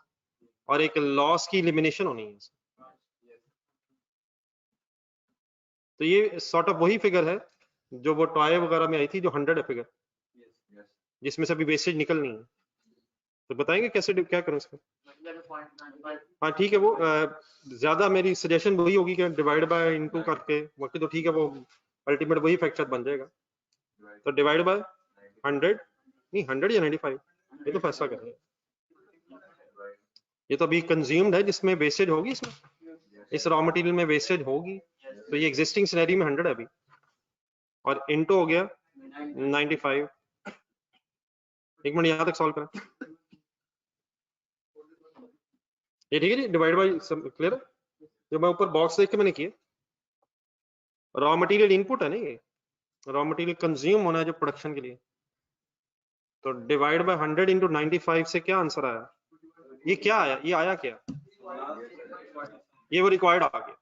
और एक लॉस की एलिमिनेशन होनी है। तो ये सॉर्ट ऑफ वही फिगर है जो वो टॉय वगैरह में आई थी, जो 100 है फिगर, जिसमें से अभी वेस्टेज निकलनी है। तो बताएंगे कैसे क्या करें इसका? हाँ ठीक है, वो ज्यादा मेरी सजेशन वही होगी कि डिवाइड बाय इनटू करके, बाकी तो ठीक है, वो अल्टीमेट वही फैक्टर बन जाएगा। तो डिवाइड बाय 100, नहीं 100 या 95, ये तो फैसला करेंगे। ये तो अभी कंज्यूम्ड है, जिसमें वेस्टेज होगी, इसमें इस रॉ मटेरियल में वेस्टेज होगी, तो ये एग्जिस्टिंग सिनेरियो में 100 है अभी, और इनटू हो गया 95। एक मिनट यहाँ तक सॉल्व करें, ये ठीक है जी, डिवाइड बाय क्लियर है? जो मैं ऊपर बॉक्स देख के मैंने किया, रॉ मटेरियल इनपुट है ना, ये रॉ मटेरियल कंज्यूम होना है जो प्रोडक्शन के लिए, तो डिवाइड बाय 100 इंटू 95 से क्या आंसर आया? ये क्या आया? ये आया क्या? ये वो रिक्वायर्ड आ गया।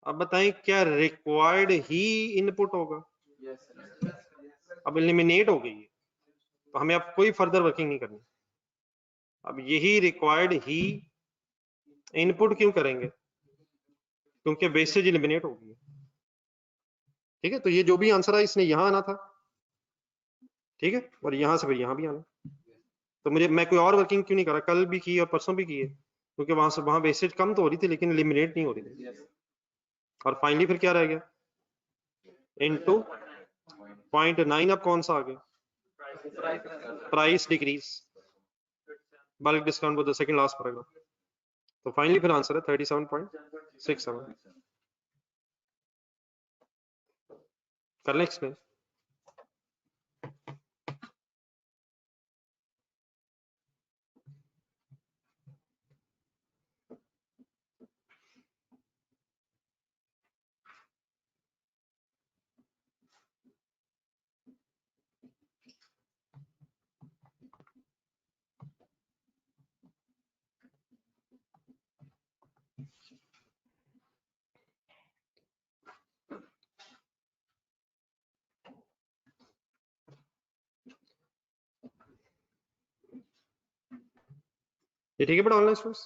अब बताएं क्या रिक्वायर्ड ही इनपुट होगा? अब एलिमिनेट हो गई है, तो हमें अब कोई फर्दर वर्किंग नहीं करनी। अब यही रिक्वायर्ड ही इनपुट क्यों करेंगे? क्योंकि वेस्टेज एलिमिनेट हो गई। ठीक है, तो ये जो भी आंसर है इसने यहाँ आना था, ठीक है, और यहाँ से फिर यहाँ भी आना। तो मुझे, मैं कोई और वर्किंग क्यों नहीं कर रहा? कल भी की और परसों भी की है, क्योंकि वहां से वहां वेस्टेज कम तो हो रही थी लेकिन एलिमिनेट नहीं हो रही थी। और फाइनली फिर क्या रह गया? इनटू 0.9। अब कौन सा आ गया? Price decrease, bulk discount for the second last paragraph. तो फाइनली फिर आंसर है 37.67। कर लें एक्सप्लेन? ये ठीक है बेटा, ऑनलाइन स्टूडेंट्स?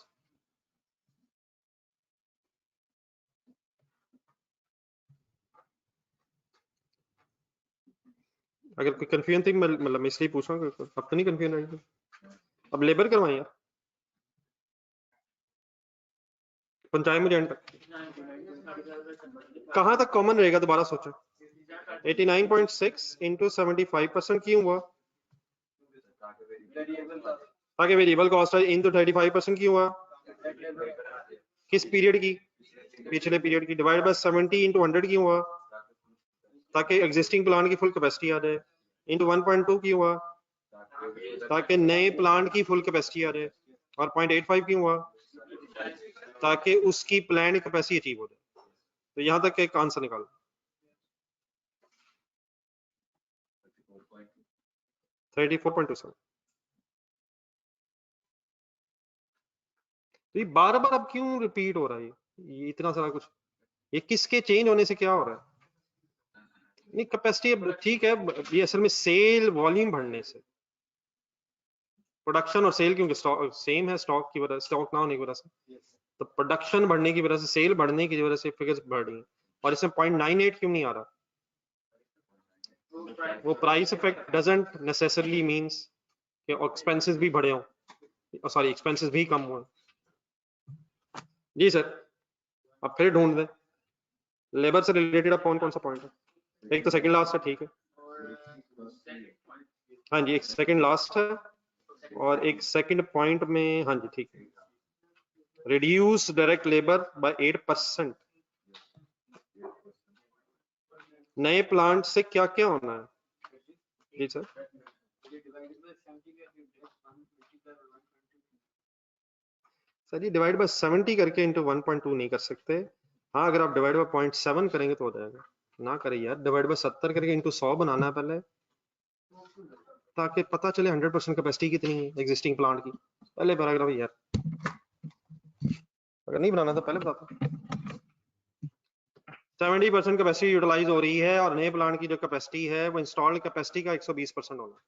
अगर कोई कंफ्यूजन थी, मतलब मैं इसलिए पूछ रहा हूँ, अब तो नहीं कंफ्यूजन आएगी। अब लेबर करवाएं यार, पंचायत में एंड तक कहाँ तक कॉमन रहेगा? दोबारा सोचो, 89.6 इंटू 75% क्यों हुआ? ताकि वेरिएबल कॉस्ट है, इंटू 35% क्यों हुआ? किस पीरियड की? पिछले पीरियड की। डिवाइड बाय 70 इंटू 100 क्यों हुआ? ताकि एग्जिस्टिंग प्लांट की फुल कैपेसिटी आ जाए। इंटू 1.2 क्यों हुआ? ताकि नए प्लांट की फुल कैपेसिटी आ जाए। और 0.85 क्यों हुआ? ताकि उसकी प्लान कैपेसिटी अचीव हो जाए। तो यहां तक एक आंसर निकाल 34.27। तो ये बार बार अब क्यों रिपीट हो रहा है? ये इतना सारा कुछ, ये किसके चेंज होने से क्या हो रहा है? नहीं कैपेसिटी ठीक है, ये असल में सेल वॉल्यूम बढ़ने से, प्रोडक्शन और सेल क्योंकि स्टॉक सेम है, स्टॉक की वजह, स्टॉक ना होने की वजह से, तो प्रोडक्शन बढ़ने की वजह से, सेल बढ़ने की वजह से फिगर्स बढ़ रही हैं। और इसमें 0.98 क्यों नहीं आ रहा? वो price effect doesn't necessarily means कि एक्सपेंसेस भी बढ़े हों, सॉरी एक्सपेंसेस भी कम हुए। जी सर, अब फिर ढूंढ दें लेबर से रिलेटेड अब कौन कौन सा पॉइंट है। एक तो सेकंड लास्ट है, ठीक है, हाँ जी, एक सेकंड लास्ट है और एक सेकंड पॉइंट में, हाँ जी ठीक है, रिड्यूस डायरेक्ट लेबर बाय 8%। नए प्लांट से क्या क्या होना है? जी सर, सर ये डिवाइड बाय 70 करके इंटू 1.2 नहीं कर सकते। हाँ अगर आप डिवाइड बाय 0.7 करेंगे तो हो जाएगा। ना करें यार, डिवाइड बाय 70 करके इंटू 100 बनाना है पहले, ताकि पता चले 100% कैपेसिटी कितनी है एग्जिस्टिंग प्लांट की। पहले पैराग्राफ यार, अगर नहीं बनाना तो पहले बताता। 70% कैपेसिटी यूटिलाइज हो रही है और नए प्लांट की जो कैपेसिटी है वो इंस्टॉल्ड कैपेसिटी का 120% होना।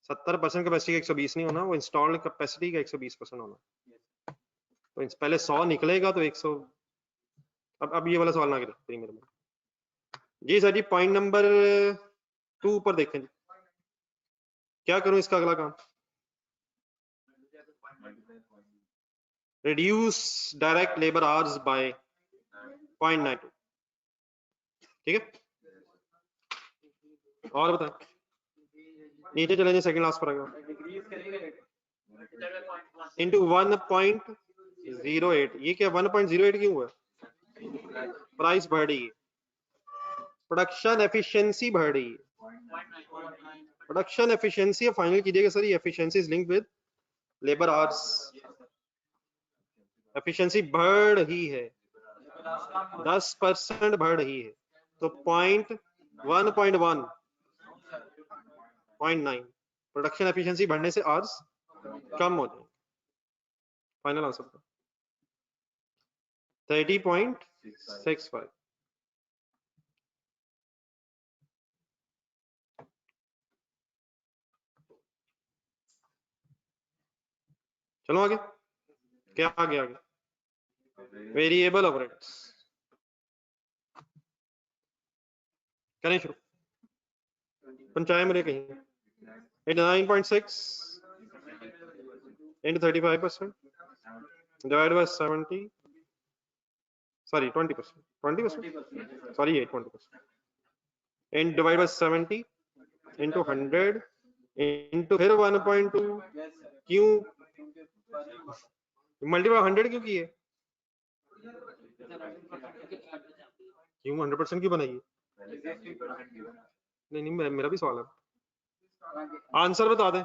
70% कैपेसिटी का 120 नहीं होना, वो इंस्टॉल्ड कैपेसिटी का 120% होना। तो पहले 100 निकलेगा तो 100। अब ये वाला सवाल ना करें मेरे में। जी सर जी, पॉइंट नंबर 2 पर देखें जी, क्या करूं इसका अगला काम? Reduce direct labour hours bye 0.92, ठीक है। और बताएं, नीचे चले जाए सेकंड लास्ट पैराग्राफ, इंटू 1.08। ये क्या 1.08 क्यों हुआ? प्राइस बढ़ रही है, प्रोडक्शन एफिशिएंसी बढ़ रही है। प्रोडक्शन एफिशिएंसी फाइनल कीजिएगा सर, ये efficiency is linked with labour hours. Efficiency बढ़ रही है, 10% बढ़ रही है, तो 1.1 0.9 प्रोडक्शन एफिशिएंसी बढ़ने से आवर्स कम हो जाए। Final answer 30.65। चलो आगे, क्या आगे आगे? वेरिएबल ओवरहेड्स करें शुरू, पंचायत मेरे कहीं 89.6 into 35% divided by 70, sorry 20%, 20%, sorry 20%, and divide by 70 into 100 into फिर 1.2। क्यों मल्टीप्लाई 100 क्यों किए? क्यों 100% क्यों बनाइए? नहीं नहीं, मेरा भी सवाल है, आंसर बता दें।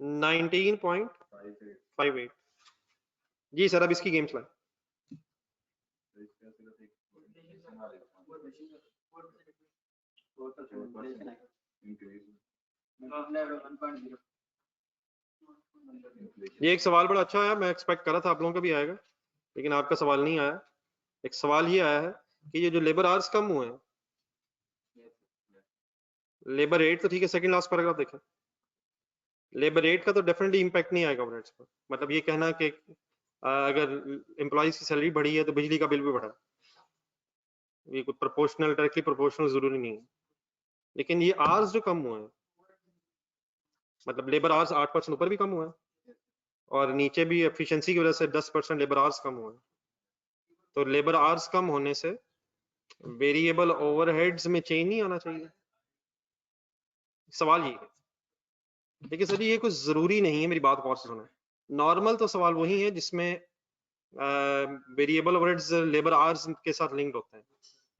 19.58। जी सर, अब इसकी गेम चलाएं। ये एक सवाल बड़ा अच्छा आया, मैं एक्सपेक्ट कर रहा था आप लोगों का भी आएगा, लेकिन आपका सवाल नहीं आया। एक सवाल ये आया है कि ये जो लेबर आवर्स कम हुए हैं, लेबर रेट तो ठीक है, सेकंड लास्ट पैराग्राफ देखें, लेबर रेट का तो डेफिनेटली इंपैक्ट नहीं आएगा ओवरहेड्स पर। मतलब ये कहना कि अगर एम्प्लॉइज की सैलरी बढ़ी है तो बिजली का बिल भी बढ़ा, ये कुछ प्रोपोर्शनल, डायरेक्टली प्रोपोर्शनल जरूरी नहीं है। लेकिन ये आवर्स जो कम हुए हैं, मतलब लेबर आवर्स 8% ऊपर भी कम हुए हैं और नीचे भी एफिशिएंसी की वजह से 10% लेबर आवर्स कम हुए हैं। तो लेबर आवर्स कम होने से वेरिएबल ओवरहेड्स में चेंज नहीं आना चाहिए, सवाल ये है। देखिए सर ये कुछ जरूरी नहीं है, मेरी बात गौर से सुनो। नॉर्मल तो सवाल वही है जिसमें वेरिएबल ओवरहेड्स लेबर आवर्स के साथ लिंक्ड होते हैं,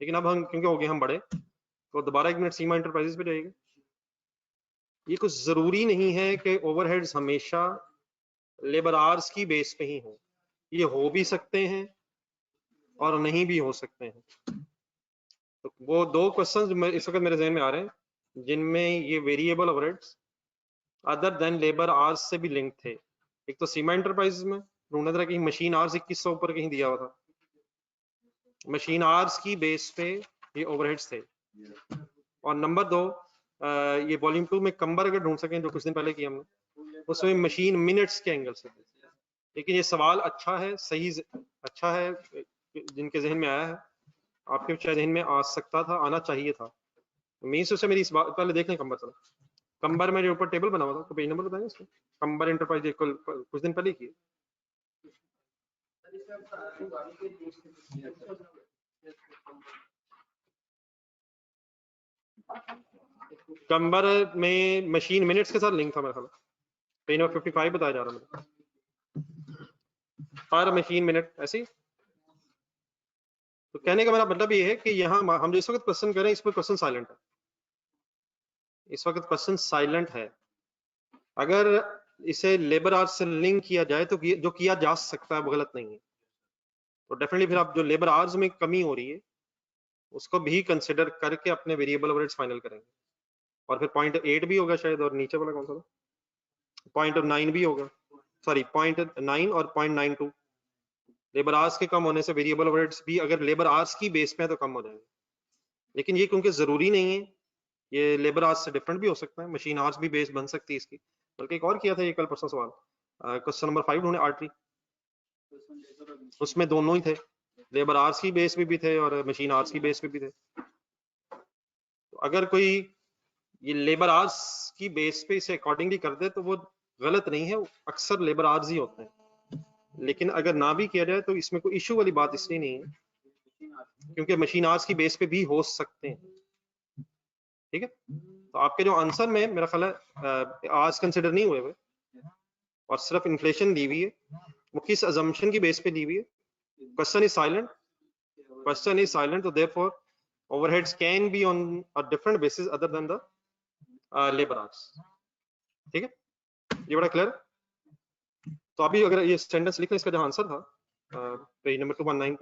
लेकिन अब हम क्योंकि हो गए हम बड़े, तो दोबारा 1 मिनट सीमा इंटरप्राइजेस पे जाइएगा। ये कुछ जरूरी नहीं है कि ओवरहेड्स हमेशा लेबर आवर्स की बेस पे ही हो, ये हो भी सकते हैं और नहीं भी हो सकते हैं। तो वो दो क्वेश्चंस इस वक्त मेरे जहन में आ रहे हैं जिनमें ये variable overheads other than labour hours से भी लिंक थे। एक तो सीमा इंटरप्राइजेस में ढूंढा था कहीं मशीन आवर्स 2100 ऊपर कहीं दिया हुआ था, मशीन आवर्स की बेस पे ये ओवरहेड्स थे। और नंबर 2, ये वॉल्यूम 2 में कंबर अगर ढूंढ सकें जो कुछ दिन पहले किया हमने, उसमें मशीन मिनट्स के एंगल से। लेकिन ये सवाल अच्छा है, सही अच्छा है, जिनके जहन में आया है, आपके शायद जहन में आ सकता था, आना चाहिए था। मीन्स उससे मेरी इस बात पहले देख लें कंबर चलो। कंबर में जो ऊपर टेबल बना हुआ था, तो पेज नंबर बताएंगे इसमें। कंबर एंटरप्राइज कुछ दिन पहले किए। कंबर में मशीन मिनट्स के साथ लिंक था मेरा ख्याल, पेज नंबर 55 बताया जा रहा है पर मशीन मिनट ऐसे ही। तो कहने का मेरा मतलब ये है कि यहाँ हम जिस वक्त क्वेश्चन करें, इसमें क्वेश्चन साइलेंट है, इस वक्त क्वेश्चन साइलेंट है। अगर इसे लेबर आवर्स से लिंक किया जाए तो जो किया जा सकता है वो गलत नहीं है। तो डेफिनेटली फिर आप जो लेबर आवर्स में कमी हो रही है उसको भी कंसिडर करके अपने वेरिएबल ओवरहेड्स फाइनल करेंगे। और फिर 0.8 भी होगा शायद, और नीचे वाला कौन सा था, 0.9 भी होगा, सॉरी 0.9 और 0.92। लेबर आवर्स के कम होने से वेरिएबल ओवरहेड्स भी अगर लेबर आवर्स की बेस पे है तो कम हो जाएंगे। लेकिन ये क्योंकि जरूरी नहीं है, ये लेबर आवर्स से डिफरेंट भी हो सकता है, मशीन आवर्स भी बेस बन सकती है इसकी। बल्कि एक और किया था ये कल परसों सवाल, क्वेश्चन नंबर 5 ढूंढे आर्टरी, उसमें दोनों ही थे, लेबर आवर्स की बेस पे भी थे और मशीन आवर्स की बेस पे भी थे। तो अगर कोई ये लेबर आवर्स की बेस पे इसे अकॉर्डिंगली कर दे तो वो गलत नहीं है, अक्सर लेबर आवर्स ही होते हैं। लेकिन अगर ना भी किया जाए तो इसमें कोई इशू वाली बात इसलिए नहीं है क्योंकि मशीन आवर्स की बेस पे भी हो सकते हैं। ठीक है, तो आपके जो आंसर में मेरा ख्याल है आवर्स कंसिडर नहीं हुए हुए और सिर्फ इन्फ्लेशन दी हुई है, वो किस अजम्पशन की बेस पे दी हुई है। Question is silent, question is silent, तो therefore overheads can be on a different basis other than the labor hours। ठीक है, ये बड़ा क्लियर। तो अभी अगर ये सेंटेंस लिख लें, इसका जो आंसर था पेज नंबर 219।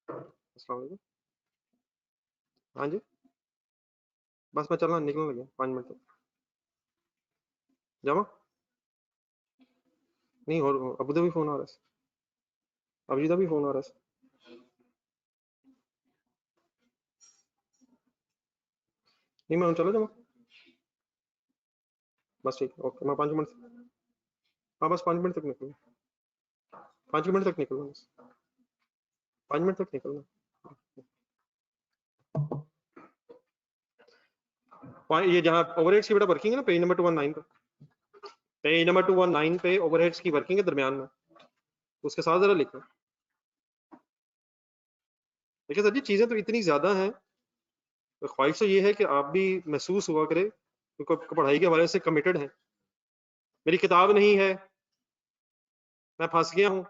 अस्सलाम वालेकुम। हाँ जी, बस मैं चलना निकलने लगे 5 मिनट तक। जामा नहीं, और अबू धाबी फोन आ रहा है, अबू धाबी फोन आ रहा है। नहीं मैं चलो जामा, बस ठीक, ओके मैं 5 मिनट, हाँ बस 5 मिनट तक निकलूँ, 5 मिनट तक निकलूँ, बस 5 मिनट तक निकलना। ये जहाँ ओवरहेड्स की बेटा वर्किंग है ना, पेज नंबर 219 पे, पेज नंबर 219 पे ओवरहेड्स की वर्किंग है दरमियान में, उसके साथ जरा लिखना। देखिए सर जी, चीजें तो इतनी ज्यादा हैं, तो ख्वाहिश तो ये है कि आप भी महसूस हुआ करें क्योंकि पढ़ाई के हवाले से कमिटेड हैं। मेरी किताब नहीं है, मैं फंस गया हूँ,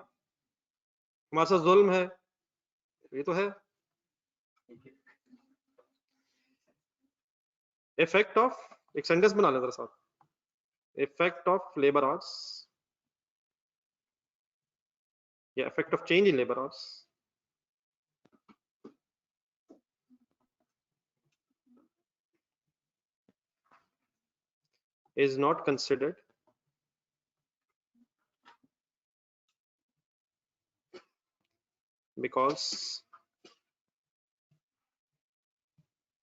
हमारे साथ जुल्म है, ये तो है। इफेक्ट ऑफ, एक सेंटेंस बना लें जरा साथ, इफेक्ट ऑफ लेबर आवर्स या effect of change in labour hours is not considered because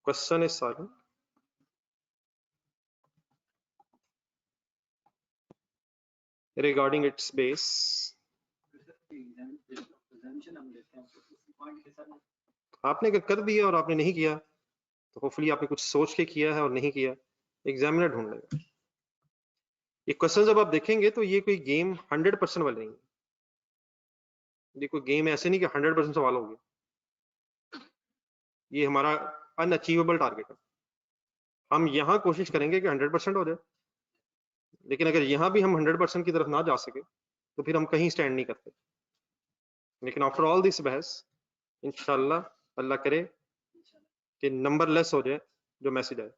question is silent regarding its base। आपने अगर कर दिया और आपने नहीं किया तो होपफुली आपने कुछ सोच के किया है और नहीं किया, एग्जामिनर ढूंढ लेगा। ये क्वेश्चन जब आप देखेंगे तो ये कोई गेम 100% वाले नहीं है, ये कोई गेम ऐसे नहीं कि 100% सवाल हो गया, ये हमारा अनअचीवेबल टारगेट है। हम यहाँ कोशिश करेंगे कि 100% हो जाए, लेकिन अगर यहाँ भी हम 100% की तरफ ना जा सके तो फिर हम कहीं स्टैंड नहीं करते। लेकिन आफ्टर ऑल दिस बहस इंशाल्लाह अल्लाह करे कि नंबर लेस हो जाए जो मैसेज आए।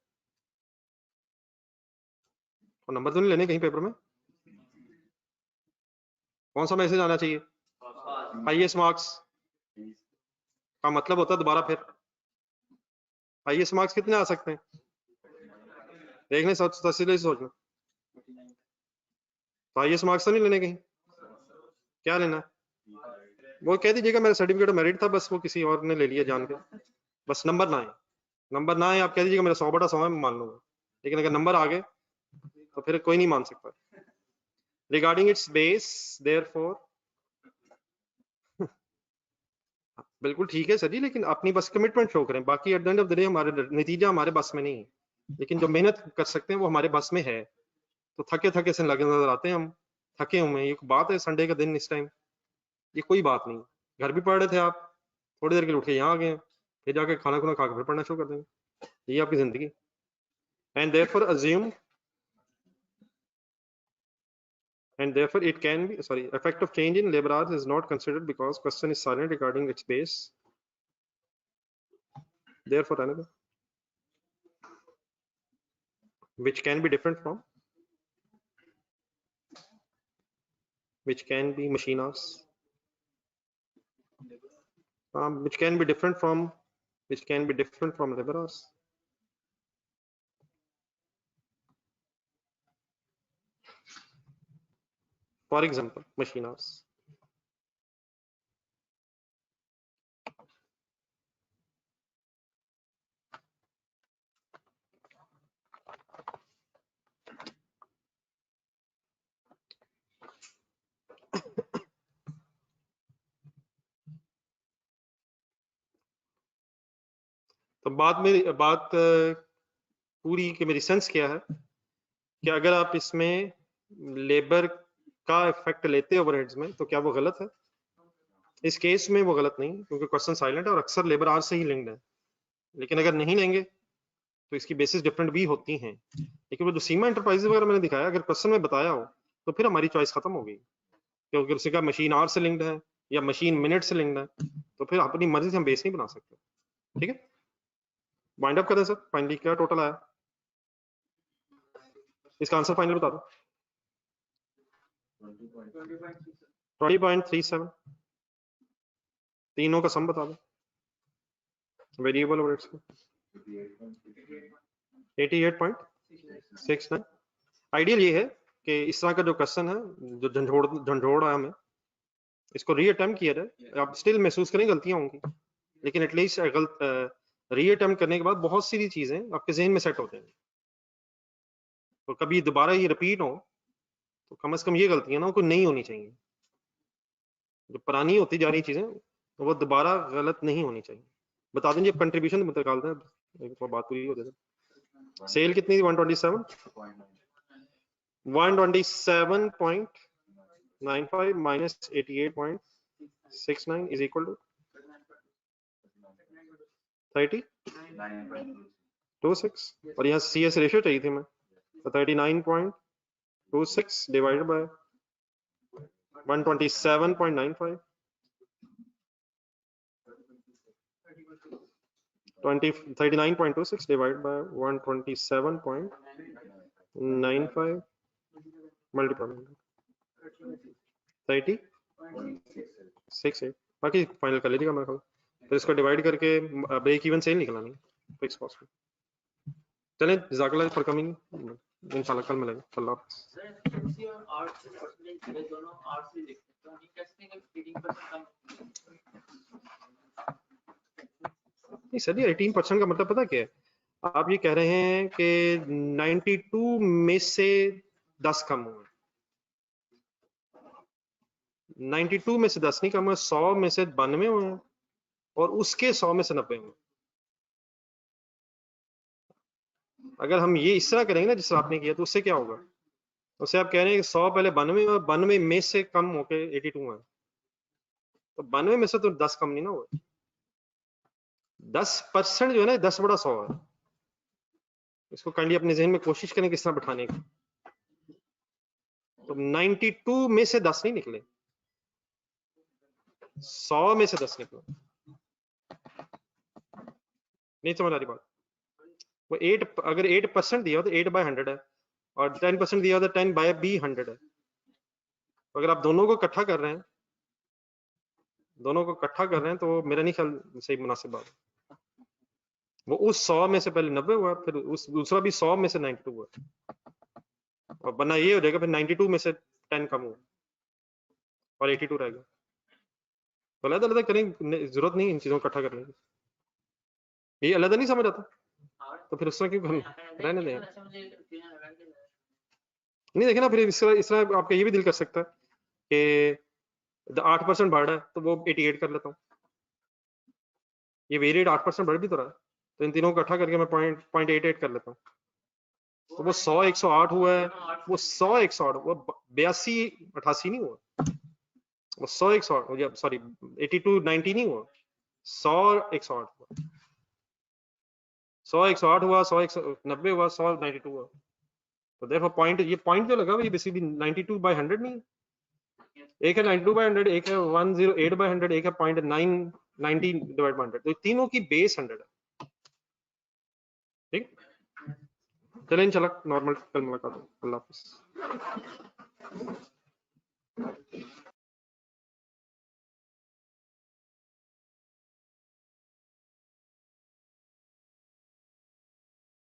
और नंबर तो नहीं लेने कहीं पेपर में, कौन सा मैसेज आना चाहिए, हाईएस्ट मार्क्स का मतलब होता है दोबारा फिर हाईएस्ट मार्क्स कितने आ सकते हैं, देख लें, सोचना। तो हाईएस्ट मार्क्स तो नहीं लेने कहीं, क्या लेना, वो कह दीजिएगा मेरा सर्टिफिकेट मेरिट था, बस वो किसी और ने ले लिया जान के, बस नंबर ना आए, नंबर ना आए आप कह दीजिएगा मेरा 100/100 है, मैं मान लूंगा, लेकिन अगर नंबर आ गए तो फिर कोई नहीं मान सकता। रिगार्डिंग इट्स बेस देयरफॉर, बिल्कुल ठीक है सर जी, लेकिन अपनी बस कमिटमेंट शो करें, बाकी at the end of the day हमारे नतीजा हमारे बस में नहीं है, लेकिन जो मेहनत कर सकते हैं वो हमारे बस में है। तो थके थके से लगे नजर आते हैं हम, थके हुए हैं, ये बात है संडे का दिन इस टाइम, ये कोई बात नहीं। घर भी पढ़ रहे थे आप, थोड़ी देर के लिए उठ के यहाँ आ गए, फिर जाके खाना खुना खा के फिर पढ़ना शुरू कर देंगे, ये आपकी जिंदगी। And therefore assume, and therefore it can be, sorry, effect of change in labor hours is not considered because question is silent regarding its base. Therefore another, which can be different from, which can be machine hours, which can be different from, which can be different from labor hours. For example, machine hours. तो बात पूरी कि मेरी sense क्या है कि अगर आप इसमें लेबर का इफेक्ट लेते हैं ओवरहेड्स में तो क्या वो गलत है? इस केस में वो गलत नहीं, क्योंकि क्वेश्चन साइलेंट है और अक्सर लेबर आवर से ही लिंक्ड है, लेकिन अगर नहीं लेंगे तो इसकी बेसिस डिफरेंट भी होती हैं। लेकिन वो जो सीमा एंटरप्राइजेज वगैरह मैंने दिखाया, अगर क्वेश्चन में बताया हो तो फिर हमारी चॉइस खत्म हो गई, क्योंकि उसका मशीन आवर से लिंक्ड है या मशीन मिनट से लिंक्ड है, तो फिर अपनी मर्जी से हम बेस नहीं बना सकते। ठीक है, वाइंड अप करें सर, फाइनली क्या टोटल आया, इसका आंसर फाइनल बता दो। 20.37, तीनों का सम बता दो, वेरिएबल ओवरहेड्स का 88.69। आइडियल ये है कि इस तरह का जो क्वेश्चन है, जो झंझोड़ है हमें, इसको रीअटेम्प्ट किया जाए। आप स्टिल महसूस करें गलतियां होंगी, लेकिन एटलीस्ट रीअटेम्प्ट करने के बाद बहुत सारी चीजें आपके जहन में सेट होते हैं, तो कभी दोबारा ये रिपीट हो तो कम से कम ये गलतियां ना कोई नहीं होनी चाहिए, जो पुरानी होती जा रही चीजें तो वो दोबारा गलत नहीं होनी चाहिए। बता दें जी, कंट्रीब्यूशन निकालते हैं, एक बात पूरी हो जाए। सेल कितनी थी? 127, 127.95 minus 88.69 is equal to 30.26, और यहाँ CS रेशियो चाहिए थी मैं, तो 39.26 divided by 127.95, 39.26 divided by 127.95 multiplied 30.68। बाकी फाइनल कर लीजिएगा मेरे ख्याल, तो इसको डिवाइड करके ब्रेक इवन सेल निकलानी फिक्स कॉस्ट में। चलें, जज़ाकल्लाह फॉर कमिंग, इंशाल्लाह कल मिलेंगे। अल्लाह नहीं सर जी, 18% का मतलब पता क्या है? आप ये कह रहे हैं कि 92 में से 10 कम हुए, 92 में से 10 नहीं कम हुए, 100 में से 92 हुए हैं और उसके 100 में से 90 हुए। अगर हम ये इस तरह करेंगे ना जिस आपने किया, तो उससे क्या होगा? उससे आप कह रहे हैं कि 100 पहले 92 और 92 में से कम होके 82 है, तो 92 में से तो 10 कम नहीं ना हुए। 10% जो है ना, 10/100 है। इसको काइंडली अपने जहन में कोशिश करें किस तरह बैठाने की। तो 92 में से 10 नहीं निकले, 100 में से 10 निकले। नहीं समझ आ रही बात? वो 8, अगर 8% दिया हो तो 8/100 है, और 10% दिया हो तो 10/100 है। अगर आप दोनों को इकट्ठा कर रहे हैं, तो मेरा नहीं ख्याल सही मुनासिब बात। वो उस 100 में से पहले 90 हुआ, फिर उस दूसरा भी 100 में से 92 हुआ, और वरना ये हो जाएगा फिर 92 में से 10 कम हुआ और 82 रह गया। तो अलग अलग करेंगे, जरूरत नहीं इन चीजों को इकट्ठा करने की। ये अलग नहीं समझ आता तो फिर उस तरह क्यों करना, रहने दें। नहीं देखे ना, फिर इस तरह आपका ये भी दिल कर सकता है कि 8% बढ़ रहा है तो वो 88 कर लेता हूँ, ये वेरिएट 8% बढ़ भी तो रहा है, तो इन तीनों को इकट्ठा करके मैं 0.88 कर लेता हूँ। तो वो 100 108 हुआ है, वो 100 108, वो 82 88 नहीं हुआ, वो 100 108, सॉरी 82 90 नहीं हुआ, 100 108 हुआ, 100 108 हुआ, 100 190 हुआ, 100 92 हुआ। तो देखो पॉइंट, ये पॉइंट जो लगा हुआ ये बेसिकली 92/100 नहीं है, एक है 92/100, एक है 108/100, एक है 0.990 डिवाइड बाय 100, तो तीनों की बेस 100 है। ठीक, चलें, चला नॉर्मल, कल मुलाकात हो, अल्लाह हाफिज।